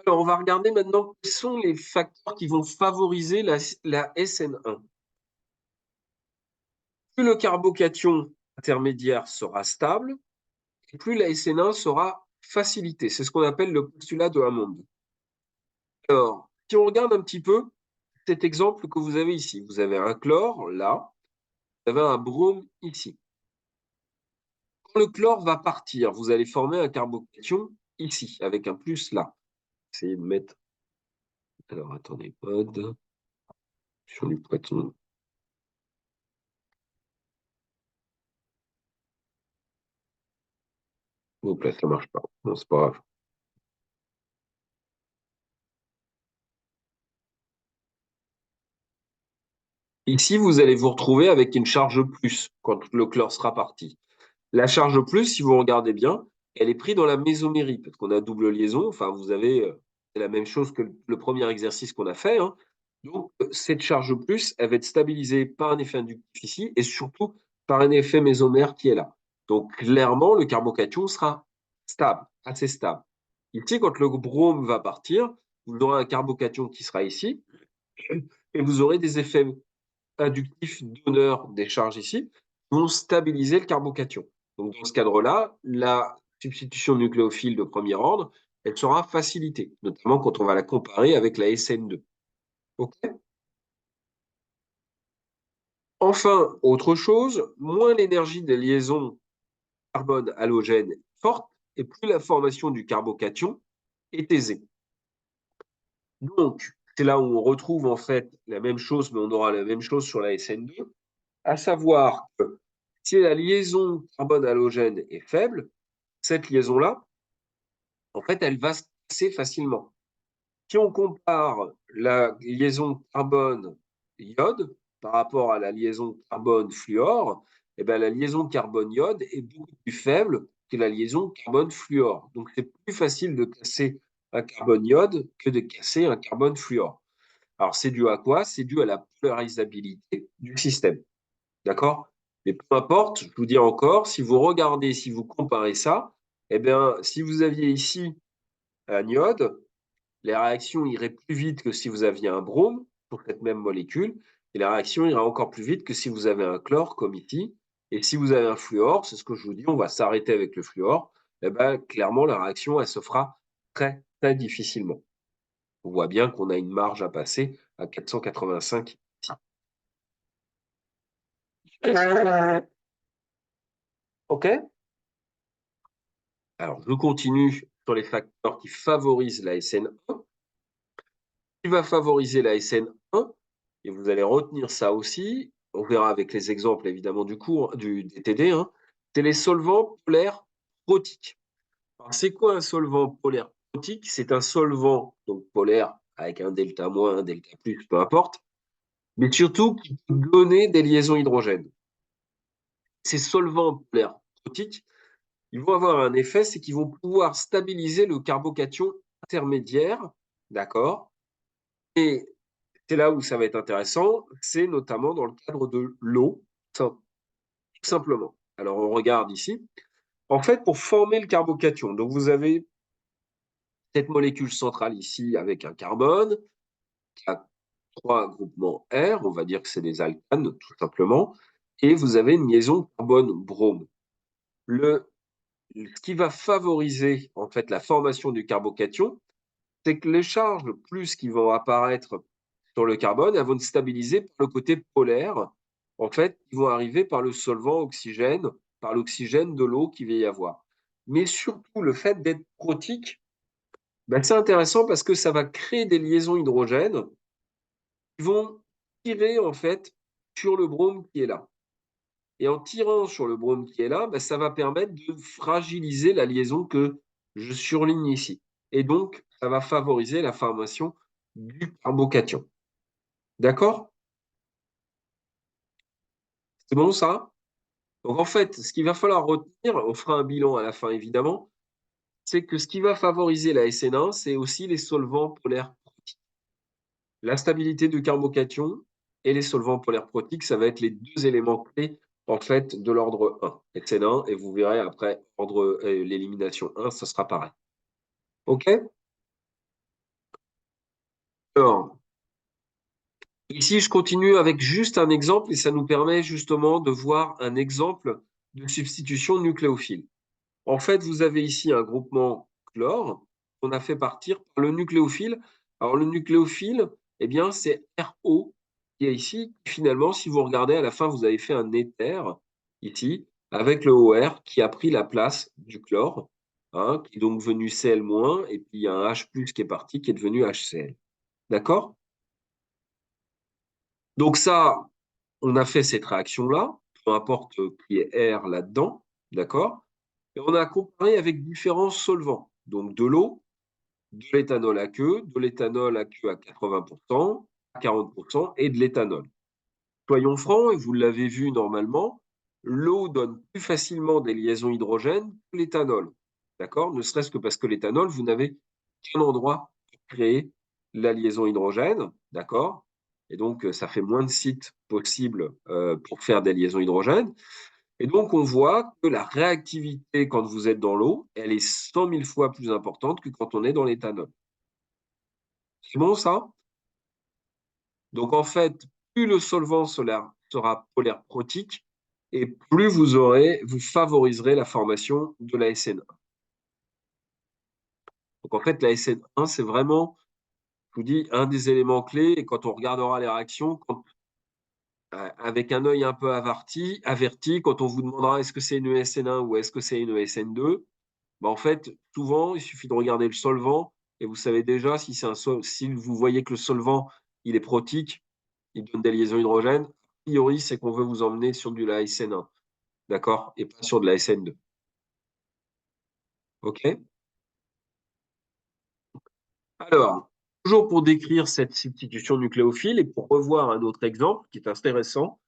Alors, on va regarder maintenant quels sont les facteurs qui vont favoriser la SN1. Plus le carbocation intermédiaire sera stable, plus la SN1 sera facilitée. C'est ce qu'on appelle le postulat de Hammond. Alors, si on regarde un petit peu cet exemple que vous avez ici, vous avez un chlore là, vous avez un brome ici. Quand le chlore va partir, vous allez former un carbocation ici, avec un plus là. Essayez de mettre. Alors, attendez, mode sur du poisson. Donc là, ça marche pas. Non, c'est pas grave. Ici, vous allez vous retrouver avec une charge plus quand le chlore sera parti. La charge plus, si vous regardez bien, elle est prise dans la mésomérie, parce qu'on a double liaison. Enfin, vous avez c'est la même chose que le premier exercice qu'on a fait, hein. Donc, cette charge plus, elle va être stabilisée par un effet inductif ici, et surtout par un effet mésomère qui est là. Donc, clairement, le carbocation sera stable, assez stable. Ici, quand le brome va partir, vous aurez un carbocation qui sera ici, et vous aurez des effets inductifs donneurs des charges ici, vont stabiliser le carbocation. Donc, dans ce cadre-là, la substitution nucléophile de premier ordre, elle sera facilitée, notamment quand on va la comparer avec la SN2. Okay. Enfin, autre chose, moins l'énergie des liaisons carbone-halogène est forte, et plus la formation du carbocation est aisée. Donc, c'est là où on retrouve en fait la même chose, mais on aura la même chose sur la SN2, à savoir que si la liaison carbone-halogène est faible, cette liaison-là, en fait, elle va se casser facilement. Si on compare la liaison carbone-iode par rapport à la liaison carbone-fluor, eh bien, la liaison carbone-iode est beaucoup plus faible que la liaison carbone-fluor. Donc, c'est plus facile de casser un carbone-iode que de casser un carbone-fluor. Alors, c'est dû à quoi? C'est dû à la polarisabilité du système. D'accord? Mais peu importe, je vous dis encore, si vous regardez, si vous comparez ça, eh bien, si vous aviez ici un iode, les réactions iraient plus vite que si vous aviez un brome pour cette même molécule, et la réaction ira encore plus vite que si vous avez un chlore, comme ici. Et si vous avez un fluor, c'est ce que je vous dis, on va s'arrêter avec le fluor, eh bien, clairement, la réaction, elle se fera très, très difficilement. On voit bien qu'on a une marge à passer à 485. OK? Alors, je continue sur les facteurs qui favorisent la SN1. Qui va favoriser la SN1, et vous allez retenir ça aussi, on verra avec les exemples évidemment du cours des TD, hein, c'est les solvants polaires protiques. Alors, c'est quoi un solvant polaire protique? C'est un solvant donc polaire avec un delta moins, un delta plus, peu importe, mais surtout qui peut donner des liaisons hydrogènes. Ces solvants polaires protiques, ils vont avoir un effet, c'est qu'ils vont pouvoir stabiliser le carbocation intermédiaire, d'accord? Et c'est là où ça va être intéressant, c'est notamment dans le cadre de l'eau, tout simplement. Alors, on regarde ici. En fait, pour former le carbocation, donc vous avez cette molécule centrale ici avec un carbone qui a 3 groupements R, on va dire que c'est des alcanes, tout simplement, et vous avez une liaison carbone-brome. Ce qui va favoriser en fait la formation du carbocation, c'est que les charges plus qui vont apparaître sur le carbone, elles vont se stabiliser par le côté polaire. En fait, ils vont arriver par le solvant oxygène, par l'oxygène de l'eau qu'il va y avoir. Mais surtout, le fait d'être protique, ben, c'est intéressant parce que ça va créer des liaisons hydrogènes qui vont tirer en fait sur le brome qui est là. Et en tirant sur le brome qui est là, ben, ça va permettre de fragiliser la liaison que je surligne ici. Et donc, ça va favoriser la formation du carbocation. D'accord? C'est bon ça? Donc en fait, ce qu'il va falloir retenir, on fera un bilan à la fin évidemment, c'est que ce qui va favoriser la SN1, c'est aussi les solvants polaires protiques. La stabilité du carbocation et les solvants polaires protiques, ça va être les deux éléments clés en fait de l'ordre 1, SN1, et vous verrez après ordre l'élimination 1, ce sera pareil. OK? Alors, ici, je continue avec juste un exemple et ça nous permet justement de voir un exemple de substitution nucléophile. En fait, vous avez ici un groupement chlore qu'on a fait partir par le nucléophile. Alors, le nucléophile, eh bien, c'est RO qui est ici. Finalement, si vous regardez à la fin, vous avez fait un éther ici avec le OR qui a pris la place du chlore, hein, qui est donc venu Cl-, et puis il y a un H+ qui est parti, qui est devenu HCl. D'accord? Donc ça, on a fait cette réaction-là, peu importe qu'il y ait R là-dedans, d'accord? Et on a comparé avec différents solvants, donc de l'eau, de l'éthanol aqueux, de l'éthanol aqueux à 80%, à 40%, et de l'éthanol. Soyons francs, et vous l'avez vu normalement, l'eau donne plus facilement des liaisons hydrogènes que l'éthanol, d'accord? Ne serait-ce que parce que l'éthanol, vous n'avez qu'un endroit pour créer la liaison hydrogène, d'accord? Et donc, ça fait moins de sites possibles pour faire des liaisons hydrogènes. Et donc, on voit que la réactivité, quand vous êtes dans l'eau, elle est 100 000 fois plus importante que quand on est dans l'éthanol. C'est bon, ça? Donc, en fait, plus le solvant solaire sera polaire protique, et plus vous favoriserez la formation de la SN1. Donc, en fait, la SN1, c'est vraiment, je vous dis, un des éléments clés. Et quand on regardera les réactions, avec un œil un peu averti, quand on vous demandera est-ce que c'est une SN1 ou est-ce que c'est une SN2, bah, en fait, souvent, il suffit de regarder le solvant et vous savez déjà si vous voyez que le solvant il est protique, il donne des liaisons hydrogènes, a priori, c'est qu'on veut vous emmener sur de la SN1, d'accord? Et pas sur de la SN2. OK? Alors, toujours pour décrire cette substitution nucléophile et pour revoir un autre exemple qui est intéressant,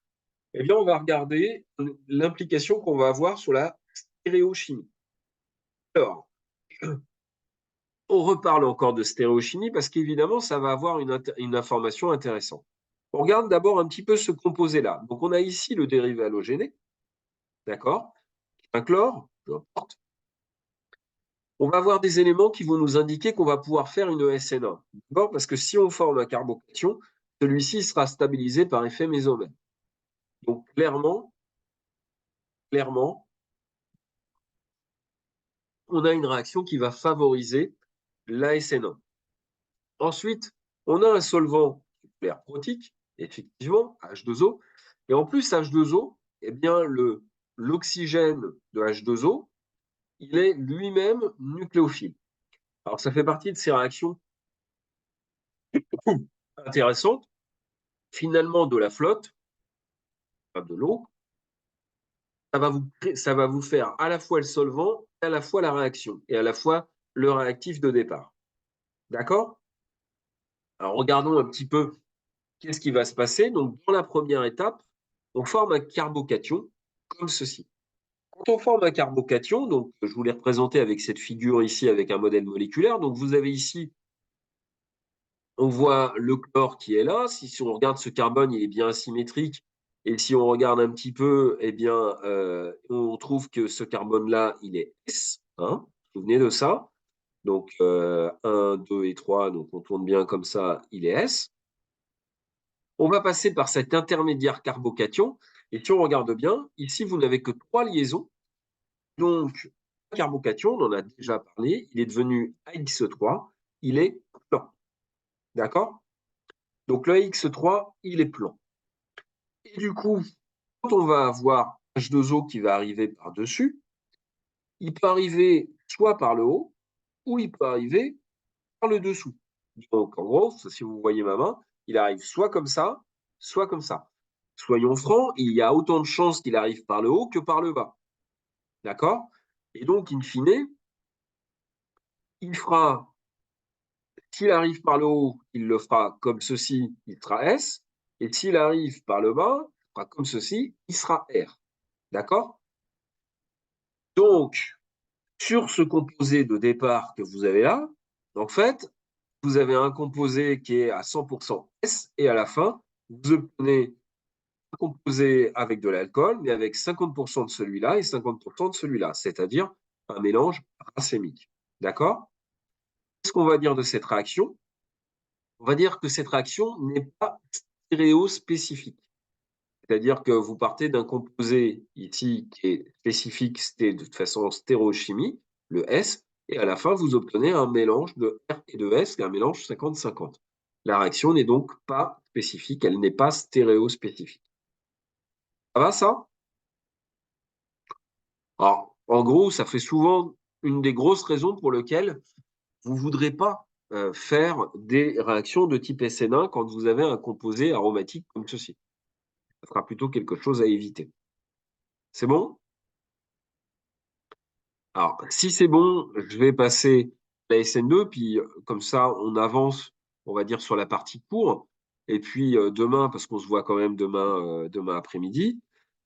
eh bien, on va regarder l'implication qu'on va avoir sur la stéréochimie. Alors, on reparle encore de stéréochimie parce qu'évidemment, ça va avoir une information intéressante. On regarde d'abord un petit peu ce composé-là. Donc, on a ici le dérivé halogéné, d'accord? Un chlore, peu importe. On va avoir des éléments qui vont nous indiquer qu'on va pouvoir faire une SN1. D'accord? Parce que si on forme un carbocation, celui-ci sera stabilisé par effet mésomère. Donc, clairement, on a une réaction qui va favoriser la SN1. Ensuite, on a un solvant nucléaire protique, effectivement, H2O. Et en plus, H2O, eh bien, l'oxygène de H2O, il est lui-même nucléophile. Alors, ça fait partie de ces réactions intéressantes. Finalement, de la flotte, de l'eau, ça va vous faire à la fois le solvant, à la fois la réaction, et à la fois le réactif de départ. D'accord? Alors, regardons un petit peu qu'est-ce qui va se passer. Donc, dans la première étape, on forme un carbocation comme ceci. Quand on forme un carbocation, donc je vous l'ai représenté avec cette figure ici, avec un modèle moléculaire. Donc, vous avez ici, on voit le chlore qui est là. Si on regarde ce carbone, il est bien asymétrique. Et si on regarde un petit peu, eh bien, on trouve que ce carbone-là, il est S. Hein, vous vous souvenez de ça? Donc, 1, 2 et 3, donc on tourne bien comme ça, il est S. On va passer par cet intermédiaire carbocation. Et si on regarde bien, ici, vous n'avez que 3 liaisons. Donc, le carbocation, on en a déjà parlé, il est devenu AX3, il est plan. D'accord? Donc, le AX3, il est plan. Et du coup, quand on va avoir H2O qui va arriver par-dessus, il peut arriver soit par le haut, ou il peut arriver par le dessous. Donc, en gros, si vous voyez ma main, il arrive soit comme ça, soit comme ça. Soyons francs, il y a autant de chances qu'il arrive par le haut que par le bas. D'accord? Et donc, in fine, il fera, s'il arrive par le haut, il le fera comme ceci, il sera S. Et s'il arrive par le bas, il fera comme ceci, il sera R. D'accord? Donc, sur ce composé de départ que vous avez là, en fait, vous avez un composé qui est à 100% S et à la fin, vous obtenez un composé avec de l'alcool, mais avec 50% de celui-là et 50% de celui-là, c'est-à-dire un mélange racémique. D'accord? Qu'est-ce qu'on va dire de cette réaction? On va dire que cette réaction n'est pas stéréospécifique. C'est-à-dire que vous partez d'un composé ici qui est spécifique de façon stéréochimie, le S, et à la fin, vous obtenez un mélange de R et de S, un mélange 50-50. La réaction n'est donc pas spécifique, elle n'est pas stéréospécifique. Ça va, ça? Alors, en gros, ça fait souvent une des grosses raisons pour lesquelles vous ne voudrez pas faire des réactions de type SN1 quand vous avez un composé aromatique comme ceci. Ça sera plutôt quelque chose à éviter. C'est bon? Alors, si c'est bon, je vais passer à la SN2, puis comme ça, on avance, on va dire, sur la partie cours. Et puis demain, parce qu'on se voit quand même demain après-midi,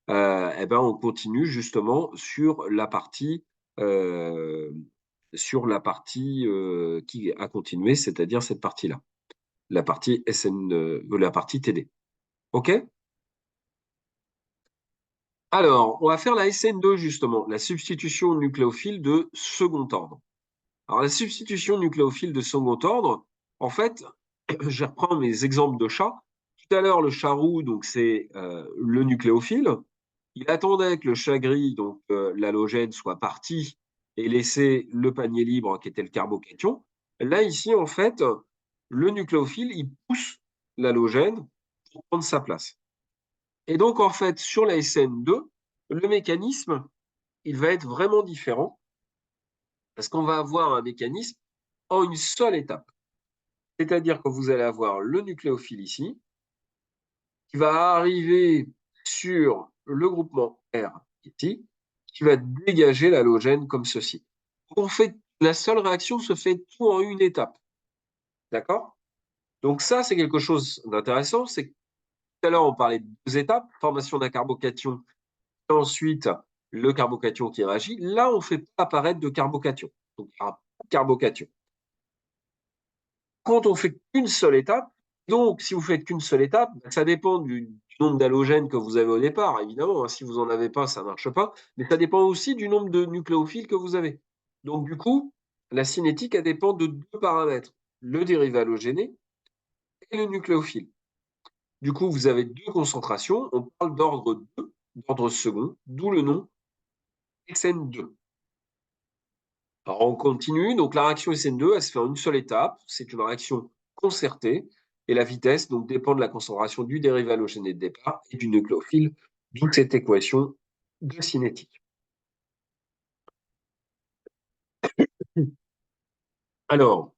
eh ben, on continue justement euh, sur la partie qui a continué, c'est-à-dire cette partie-là, la partie SN, la partie TD. OK? Alors, on va faire la SN2 justement, la substitution nucléophile de second ordre. Alors, la substitution nucléophile de second ordre, en fait, je reprends mes exemples de chat. Tout à l'heure, le chat roux, donc c'est le nucléophile. Il attendait que le chat gris, donc l'halogène, soit parti et laisser le panier libre qui était le carbocation. Là, ici, en fait, le nucléophile, il pousse l'halogène pour prendre sa place. Et donc, en fait, sur la SN2, le mécanisme, il va être vraiment différent parce qu'on va avoir un mécanisme en une seule étape. C'est-à-dire que vous allez avoir le nucléophile ici, qui va arriver sur le groupement R ici, qui va dégager l'halogène comme ceci. En fait, la seule réaction se fait tout en une étape. D'accord? Donc ça, c'est quelque chose d'intéressant. C'est que tout à l'heure, on parlait de deux étapes, formation d'un carbocation, et ensuite le carbocation qui réagit. Là, on ne fait pas apparaître de carbocation. Donc, il n'y aura pas de carbocation. Quand on fait qu'une seule étape, donc si vous faites qu'une seule étape, ça dépend du nombre d'halogènes que vous avez au départ, évidemment. Hein, si vous n'en avez pas, ça ne marche pas. Mais ça dépend aussi du nombre de nucléophiles que vous avez. Donc du coup, la cinétique, elle dépend de deux paramètres, le dérivé halogéné et le nucléophile. Du coup, vous avez deux concentrations. On parle d'ordre 2, d'ordre second, d'où le nom SN2. Alors on continue, donc la réaction SN2, elle se fait en une seule étape, c'est une réaction concertée, et la vitesse donc dépend de la concentration du dérivé halogéné de départ et du nucléophile D'où cette équation de cinétique. Alors,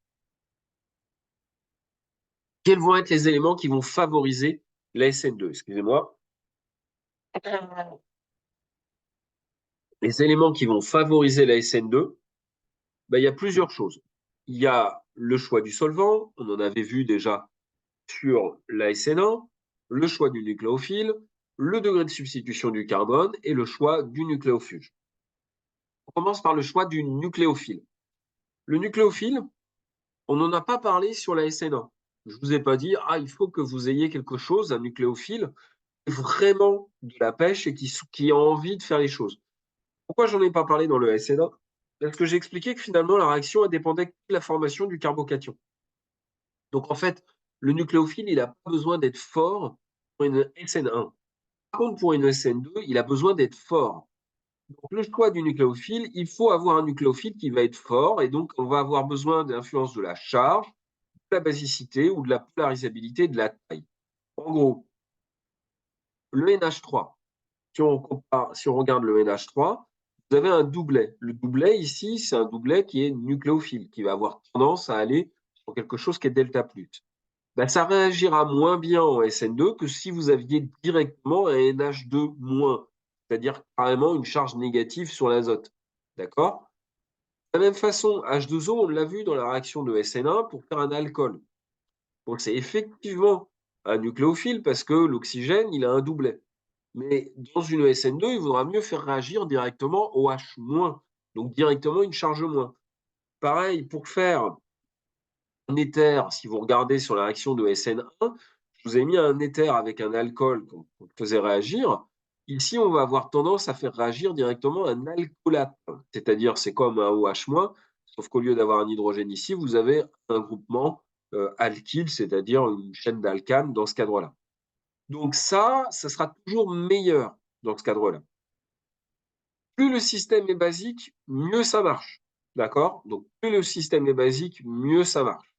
quels vont être les éléments qui vont favoriser la SN2? Excusez-moi. Les éléments qui vont favoriser la SN2, ben, il y a plusieurs choses. Il y a le choix du solvant, on en avait vu déjà sur la SN1, le choix du nucléophile, le degré de substitution du carbone et le choix du nucléofuge. On commence par le choix du nucléophile. Le nucléophile, on n'en a pas parlé sur la SN1. Je ne vous ai pas dit, ah, il faut que vous ayez quelque chose, un nucléophile, vraiment de la pêche et qui a envie de faire les choses. Pourquoi j'en ai pas parlé dans le SN1? Parce que j'ai expliqué que finalement, la réaction elle dépendait de la formation du carbocation. Donc en fait, le nucléophile, il n'a pas besoin d'être fort pour une SN1. Par contre, pour une SN2, il a besoin d'être fort. Donc le choix du nucléophile, il faut avoir un nucléophile qui va être fort et donc on va avoir besoin de l'influence de la charge, de la basicité ou de la polarisabilité de la taille. En gros, le NH3, si on regarde le NH3, vous avez un doublet. Le doublet ici, c'est un doublet qui est nucléophile, qui va avoir tendance à aller sur quelque chose qui est delta plus. Ben, ça réagira moins bien en SN2 que si vous aviez directement un NH2-, c'est-à-dire carrément une charge négative sur l'azote. D'accord? De la même façon, H2O, on l'a vu dans la réaction de SN1 pour faire un alcool. Donc c'est effectivement un nucléophile parce que l'oxygène, il a un doublet. Mais dans une SN2, il vaudra mieux faire réagir directement OH-, donc directement une charge moins. Pareil, pour faire un éther, si vous regardez sur la réaction de SN1, je vous ai mis un éther avec un alcool qu'on faisait réagir. Ici, on va avoir tendance à faire réagir directement un alcoolate, c'est-à-dire c'est comme un OH-, sauf qu'au lieu d'avoir un hydrogène ici, vous avez un groupement alkyle, c'est-à-dire une chaîne d'alcanes dans ce cadre-là. Donc ça sera toujours meilleur dans ce cadre-là. Plus le système est basique, mieux ça marche. D'accord? Donc plus le système est basique, mieux ça marche.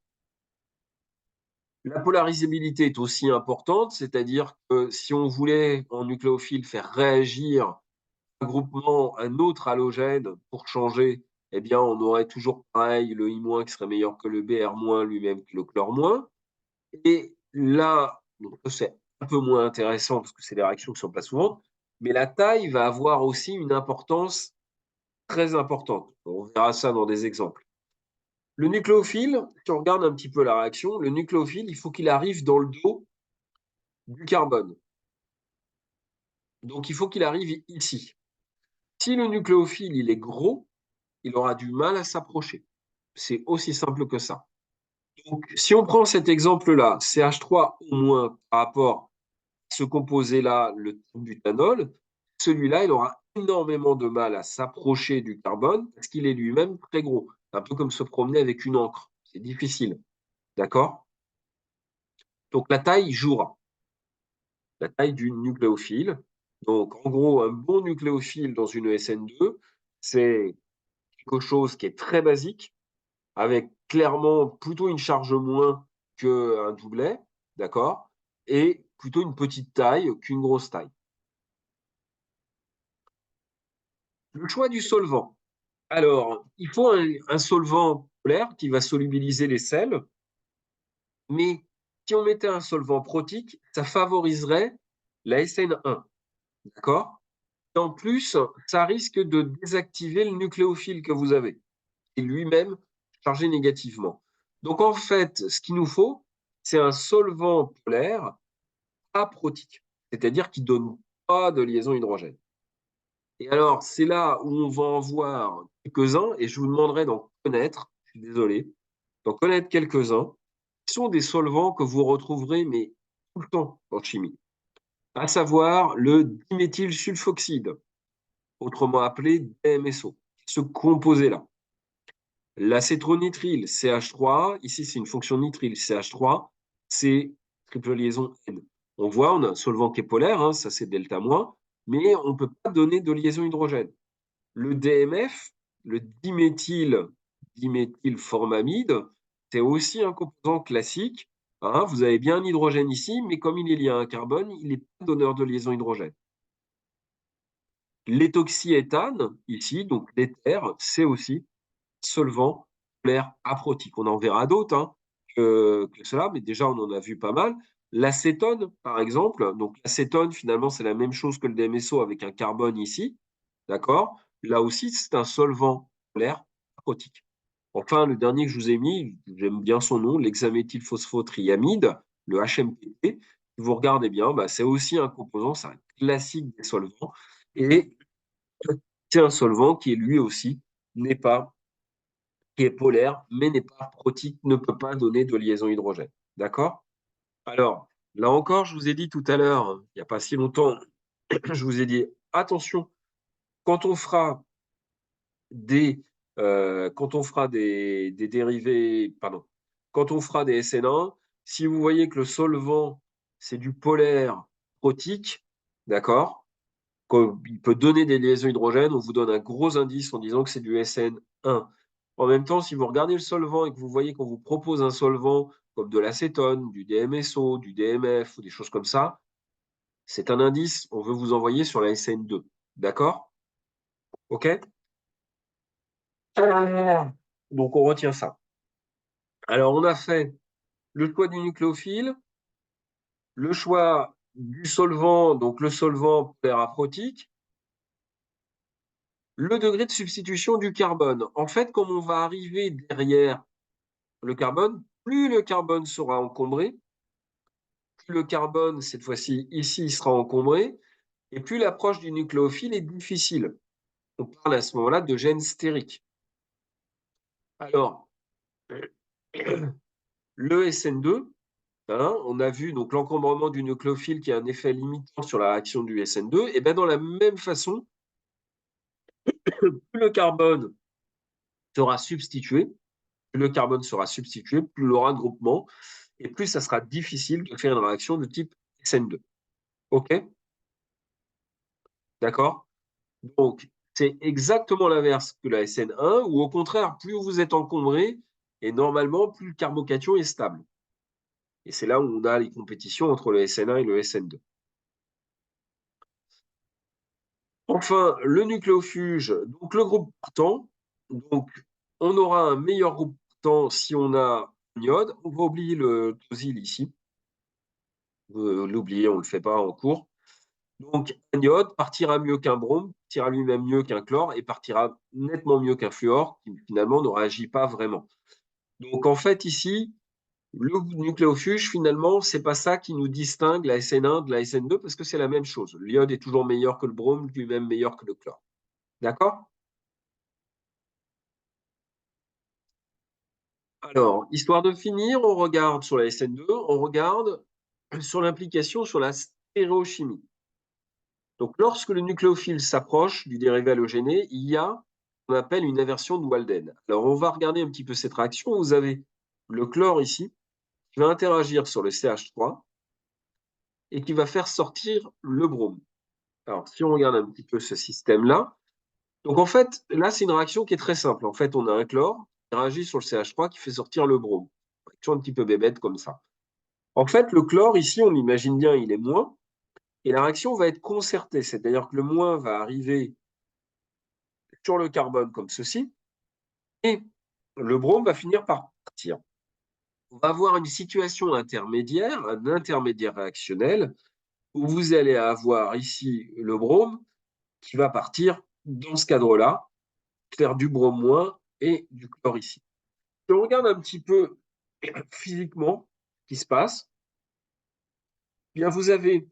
La polarisabilité est aussi importante, c'est-à-dire que si on voulait en nucléophile faire réagir un groupement, un autre halogène pour changer, eh bien on aurait toujours pareil le I- qui serait meilleur que le Br- lui-même que le chlore-. Et là, c'est un peu moins intéressant parce que c'est des réactions qui ne sont pas souvent, mais la taille va avoir aussi une importance très importante. On verra ça dans des exemples. Le nucléophile, si on regarde un petit peu la réaction, le nucléophile, il faut qu'il arrive dans le dos du carbone. Donc il faut qu'il arrive ici. Si le nucléophile il est gros, il aura du mal à s'approcher. C'est aussi simple que ça. Donc si on prend cet exemple-là, CH3O- par rapport à ce composé-là, le butanol, celui-là, il aura énormément de mal à s'approcher du carbone parce qu'il est lui-même très gros. Un peu comme se promener avec une encre. C'est difficile. D'accord? Donc la taille jouera. La taille du nucléophile. Donc en gros, un bon nucléophile dans une SN2, c'est quelque chose qui est très basique, avec clairement plutôt une charge moins qu'un doublet, d'accord? Et plutôt une petite taille qu'une grosse taille. Le choix du solvant. Alors, il faut un solvant polaire qui va solubiliser les sels, mais si on mettait un solvant protique, ça favoriserait la SN1, d'accord? Et en plus, ça risque de désactiver le nucléophile que vous avez, qui est lui-même chargé négativement. Donc en fait, ce qu'il nous faut, c'est un solvant polaire aprotique, c'est-à-dire qui ne donne pas de liaison hydrogène. Et alors, c'est là où on va en voir quelques-uns, et je vous demanderai d'en connaître, je suis désolé, d'en connaître quelques-uns, qui sont des solvants que vous retrouverez, mais tout le temps en chimie, à savoir le diméthylsulfoxyde, autrement appelé DMSO, ce composé-là. L'acétronitrile, CH3, ici c'est une fonction nitrile, CH3, c'est triple liaison N. On voit, on a un solvant qui est polaire, hein, ça c'est delta-, mais on ne peut pas donner de liaison hydrogène. Le DMF, le dimethylformamide, c'est aussi un composant classique. Hein, vous avez bien un hydrogène ici, mais comme il est lié à un carbone, il n'est pas donneur de liaison hydrogène. L'éthoxyéthane, ici, donc l'éther, c'est aussi solvant polaire aprotique. On en verra d'autres que cela, mais déjà on en a vu pas mal. L'acétone, par exemple, donc l'acétone, finalement, c'est la même chose que le DMSO avec un carbone ici, d'accord? Là aussi, c'est un solvant polaire aprotique. Enfin, le dernier que je vous ai mis, j'aime bien son nom, l'hexaméthylphosphotriamide, le HMPT. Si vous regardez bien, bah, c'est aussi un composant, c'est un classique des solvants. Et c'est un solvant qui, lui aussi, n'est pas, qui est polaire, mais n'est pas protique, ne peut pas donner de liaison hydrogène. D'accord? Alors, là encore, je vous ai dit tout à l'heure, il n'y a pas si longtemps, je vous ai dit, attention, quand on fera des dérivés, pardon, quand on fera des SN1, si vous voyez que le solvant, c'est du polaire protique, d'accord, il peut donner des liaisons hydrogènes, on vous donne un gros indice en disant que c'est du SN1. En même temps, si vous regardez le solvant et que vous voyez qu'on vous propose un solvant comme de l'acétone, du DMSO, du DMF ou des choses comme ça, c'est un indice, on veut vous envoyer sur la SN2. D'accord? OK? Donc on retient ça. Alors on a fait le choix du nucléophile, le choix du solvant, donc le solvant polaire aprotique, le degré de substitution du carbone. En fait, comme on va arriver derrière le carbone, plus le carbone sera encombré, plus le carbone, cette fois-ci, ici, sera encombré, et plus l'approche du nucléophile est difficile. On parle à ce moment-là de gène stérique. Alors, le SN2, on a vu donc l'encombrement du nucléophile qui a un effet limitant sur la réaction du SN2, et bien dans la même façon, plus le carbone sera substitué, plus le carbone sera substitué, plus il aura de groupement, et plus ça sera difficile de faire une réaction de type SN2. OK? D'accord? Donc, c'est exactement l'inverse que la SN1, où au contraire, plus vous êtes encombré, et normalement, plus le carbocation est stable. Et c'est là où on a les compétitions entre le SN1 et le SN2. Enfin, le nucléofuge, donc le groupe partant. Donc, on aura un meilleur groupe partant si on a un iode. On va oublier le tosyl ici. L'oublier, on ne le fait pas en cours. Donc, un iode partira mieux qu'un brome, partira lui-même mieux qu'un chlore et partira nettement mieux qu'un fluor, qui finalement ne réagit pas vraiment. Donc, en fait, ici, le nucléofuge, finalement, c'est pas ça qui nous distingue la SN1 de la SN2 parce que c'est la même chose. L'iode est toujours meilleur que le brome, lui-même meilleur que le chlore. D'accord? Alors, histoire de finir, on regarde sur la SN2, on regarde sur l'implication sur la stéréochimie. Donc, lorsque le nucléophile s'approche du dérivé halogéné, il y a ce qu'on appelle une inversion de Walden. Alors, on va regarder un petit peu cette réaction. Vous avez le chlore ici qui va interagir sur le CH3 et qui va faire sortir le brome. Alors, si on regarde un petit peu ce système-là, donc en fait, là, c'est une réaction qui est très simple. En fait, on a un chlore qui réagit sur le CH3 qui fait sortir le brome. Réaction un petit peu bébête comme ça. En fait, le chlore, ici, on l'imagine bien, il est moins, et la réaction va être concertée, c'est-à-dire que le moins va arriver sur le carbone comme ceci, et le brome va finir par partir. On va avoir une situation intermédiaire, un intermédiaire réactionnel, où vous allez avoir ici le brome qui va partir dans ce cadre-là, faire du brome moins et du chlore ici. Si on regarde un petit peu physiquement ce qui se passe, eh bien vous avez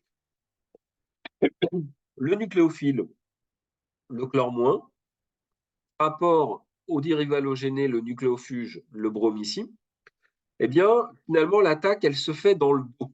le nucléophile, le chlore moins, rapport au dérivé halogéné, le nucléofuge, le brome ici, eh bien, finalement, l'attaque, elle se fait dans le dos.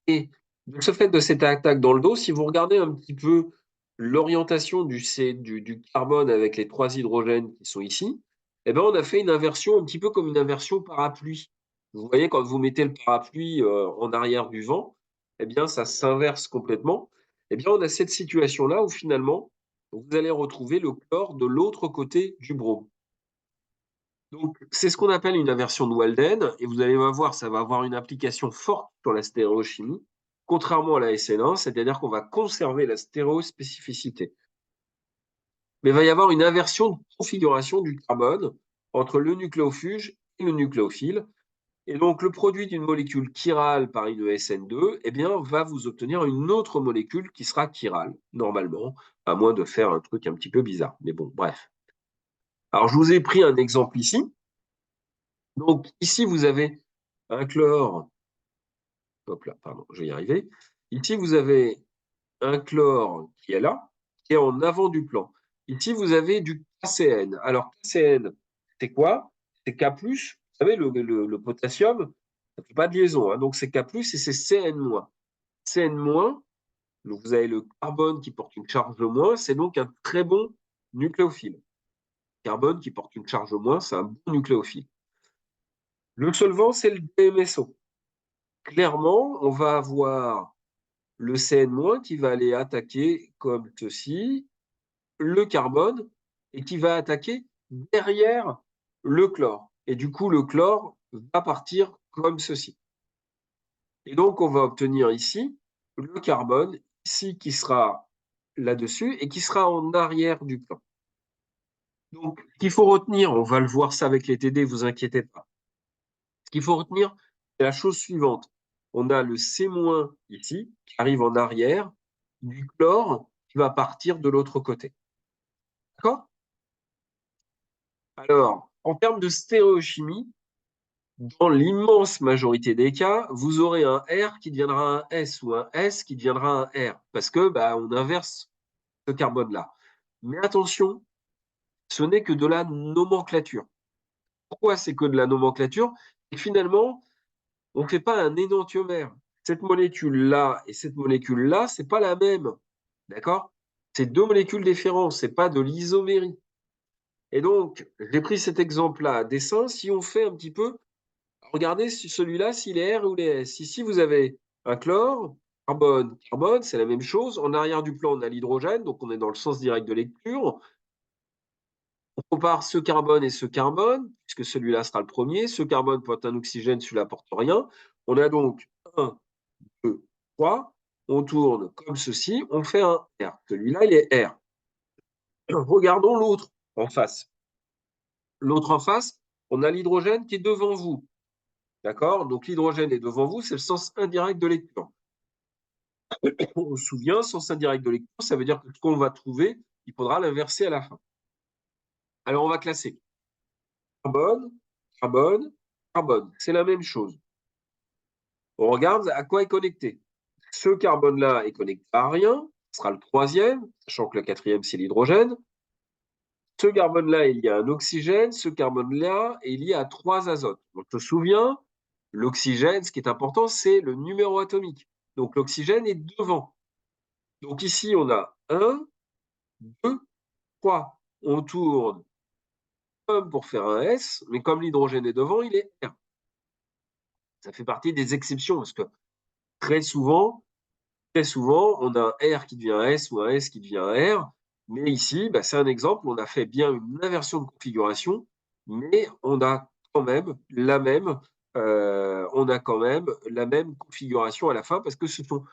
Et de ce fait de cette attaque dans le dos, si vous regardez un petit peu l'orientation du carbone avec les trois hydrogènes qui sont ici, eh bien, on a fait une inversion un petit peu comme une inversion parapluie. Vous voyez, quand vous mettez le parapluie en arrière du vent, eh bien, ça s'inverse complètement. Eh bien, on a cette situation-là où finalement, vous allez retrouver le chlore de l'autre côté du brome. Donc, c'est ce qu'on appelle une inversion de Walden, et vous allez voir, ça va avoir une application forte sur la stéréochimie. contrairement à la SN1, c'est-à-dire qu'on va conserver la stéréospécificité. Mais il va y avoir une inversion de configuration du carbone entre le nucléofuge et le nucléophile. Et donc, le produit d'une molécule chirale par une SN2, eh bien, va vous obtenir une autre molécule qui sera chirale, normalement, à moins de faire un truc un petit peu bizarre. Mais bon, bref. Alors, je vous ai pris un exemple ici. Donc, ici, vous avez un chlore. Hop là, pardon, je vais y arriver. Ici, vous avez un chlore qui est là, qui est en avant du plan. Ici, vous avez du KCN. Alors, KCN, c'est quoi? C'est K+. Vous savez, le potassium, ça ne fait pas de liaison, hein, donc c'est K+, et c'est Cn-. Cn-, donc vous avez le carbone qui porte une charge de moins, c'est donc un très bon nucléophile. Carbone qui porte une charge de moins, c'est un bon nucléophile. Le solvant, c'est le DMSO. Clairement, on va avoir le Cn- qui va aller attaquer comme ceci, le carbone, et qui va attaquer derrière le chlore. Et du coup, le chlore va partir comme ceci. Et donc, on va obtenir ici le carbone, ici qui sera là-dessus, et qui sera en arrière du plan. Donc, ce qu'il faut retenir, on va le voir ça avec les TD, vous inquiétez pas. Ce qu'il faut retenir, c'est la chose suivante. On a le C- ici, qui arrive en arrière, du chlore qui va partir de l'autre côté. D'accord? Alors, en termes de stéréochimie, dans l'immense majorité des cas, vous aurez un R qui deviendra un S ou un S qui deviendra un R, parce que on inverse ce carbone-là. Mais attention, ce n'est que de la nomenclature. Pourquoi c'est que de la nomenclature? Et finalement, on ne fait pas un énantiomère. Cette molécule-là et cette molécule-là, c'est pas la même. D'accord? C'est deux molécules différentes, c'est pas de l'isomérie. Et donc, j'ai pris cet exemple-là à dessin. Si on fait un petit peu, regardez celui-là, s'il est R ou les S. Ici, vous avez un chlore, carbone, carbone, c'est la même chose. En arrière du plan, on a l'hydrogène, donc on est dans le sens direct de lecture. On compare ce carbone et ce carbone, puisque celui-là sera le premier. Ce carbone porte un oxygène, celui-là porte rien. On a donc 1, 2, 3. On tourne comme ceci, on fait un R. Celui-là, il est R. Regardons l'autre en face. L'autre en face, on a l'hydrogène qui est devant vous. D'accord? Donc l'hydrogène est devant vous, c'est le sens indirect de lecture. On se souvient, sens indirect de lecture, ça veut dire que ce qu'on va trouver, il faudra l'inverser à la fin. Alors on va classer carbone, carbone, carbone. C'est la même chose. On regarde à quoi est connecté. Ce carbone-là est connecté à rien, ce sera le troisième, sachant que le quatrième, c'est l'hydrogène. Ce carbone-là est lié à un oxygène, ce carbone-là est lié à 3 azotes. Donc, je me souviens, l'oxygène, ce qui est important, c'est le numéro atomique. Donc, l'oxygène est devant. Donc, ici, on a 1, 2, 3. On tourne comme pour faire un S, mais comme l'hydrogène est devant, il est R. Ça fait partie des exceptions, parce que très souvent, on a un R qui devient un S ou un S qui devient un R. Mais ici, c'est un exemple, on a fait bien une inversion de configuration, mais on a quand même la même configuration à la fin parce que ce sont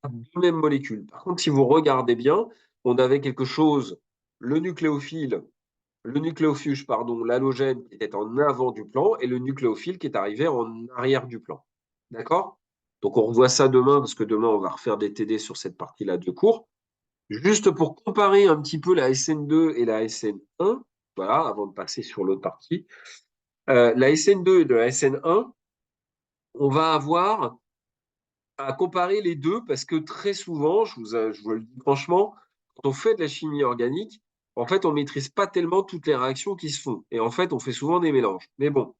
deux mêmes molécules. Par contre, si vous regardez bien, on avait quelque chose, le nucléofuge, pardon, l'halogène qui était en avant du plan et le nucléophile qui est arrivé en arrière du plan. D'accord? Donc, on revoit ça demain parce que demain, on va refaire des TD sur cette partie-là de cours. Juste pour comparer un petit peu la SN2 et la SN1, voilà, avant de passer sur l'autre partie. La SN2 et la SN1, on va avoir à comparer les deux parce que très souvent, je vous le dis franchement, quand on fait de la chimie organique, en fait, on ne maîtrise pas tellement toutes les réactions qui se font. Et en fait, on fait souvent des mélanges. Mais bon,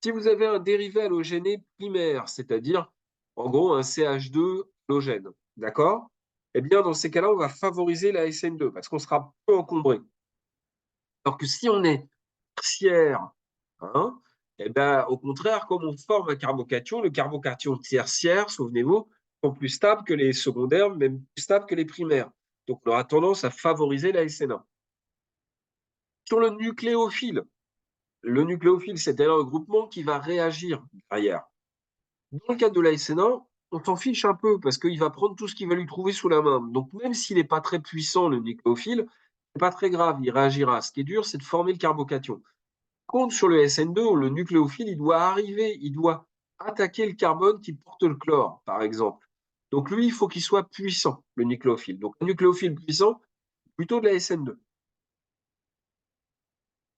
si vous avez un dérivé halogéné primaire, c'est-à-dire en gros un CH2 halogène, d'accord? Eh bien, dans ces cas-là, on va favoriser la SN2 parce qu'on sera peu encombré. Alors que si on est tertiaire, hein, eh bien, au contraire, comme on forme un carbocation, le carbocation tertiaire, souvenez-vous, sont plus stables que les secondaires, même plus stables que les primaires. Donc, on aura tendance à favoriser la SN1. Sur le nucléophile, c'est un regroupement qui va réagir derrière. Dans le cas de la SN1, on s'en fiche un peu parce qu'il va prendre tout ce qu'il va lui trouver sous la main. Donc, même s'il n'est pas très puissant, le nucléophile, c'est pas très grave, il réagira. Ce qui est dur, c'est de former le carbocation. Par contre, sur le SN2, le nucléophile, il doit arriver, il doit attaquer le carbone qui porte le chlore, par exemple. Donc, lui, il faut qu'il soit puissant, le nucléophile. Donc, un nucléophile puissant, plutôt de la SN2.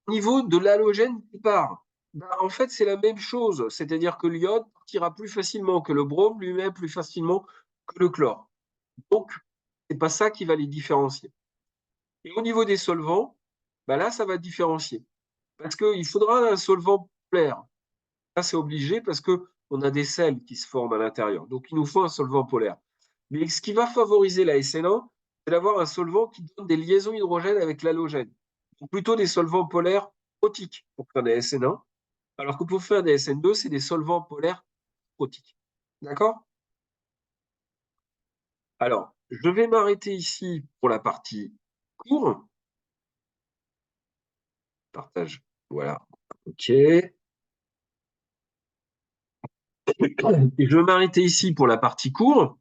Au niveau de l'halogène qui part, ben, en fait, c'est la même chose. C'est-à-dire que l'iode partira plus facilement que le brome, lui-même plus facilement que le chlore. Donc, c'est pas ça qui va les différencier. Et au niveau des solvants, ben là, ça va différencier. Parce qu'il faudra un solvant polaire. Ça, c'est obligé parce qu'on a des sels qui se forment à l'intérieur. Donc, il nous faut un solvant polaire. Mais ce qui va favoriser la SN1, c'est d'avoir un solvant qui donne des liaisons hydrogènes avec l'halogène. Donc, plutôt des solvants polaires protiques pour faire des SN1, alors que pour faire des SN2, c'est des solvants polaires protiques. D'accord? Alors, je vais m'arrêter ici pour la partie cours. Partage. Voilà. OK. Et je vais m'arrêter ici pour la partie cours.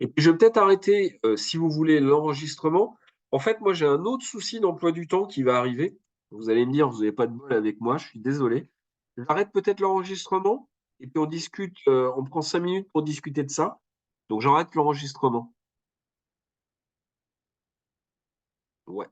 Et puis, je vais peut-être arrêter, si vous voulez, l'enregistrement. En fait, moi, j'ai un autre souci d'emploi du temps qui va arriver. Vous allez me dire, vous n'avez pas de bol avec moi, je suis désolé. J'arrête peut-être l'enregistrement et puis on discute, on prend 5 minutes pour discuter de ça. Donc, j'arrête l'enregistrement. Ouais.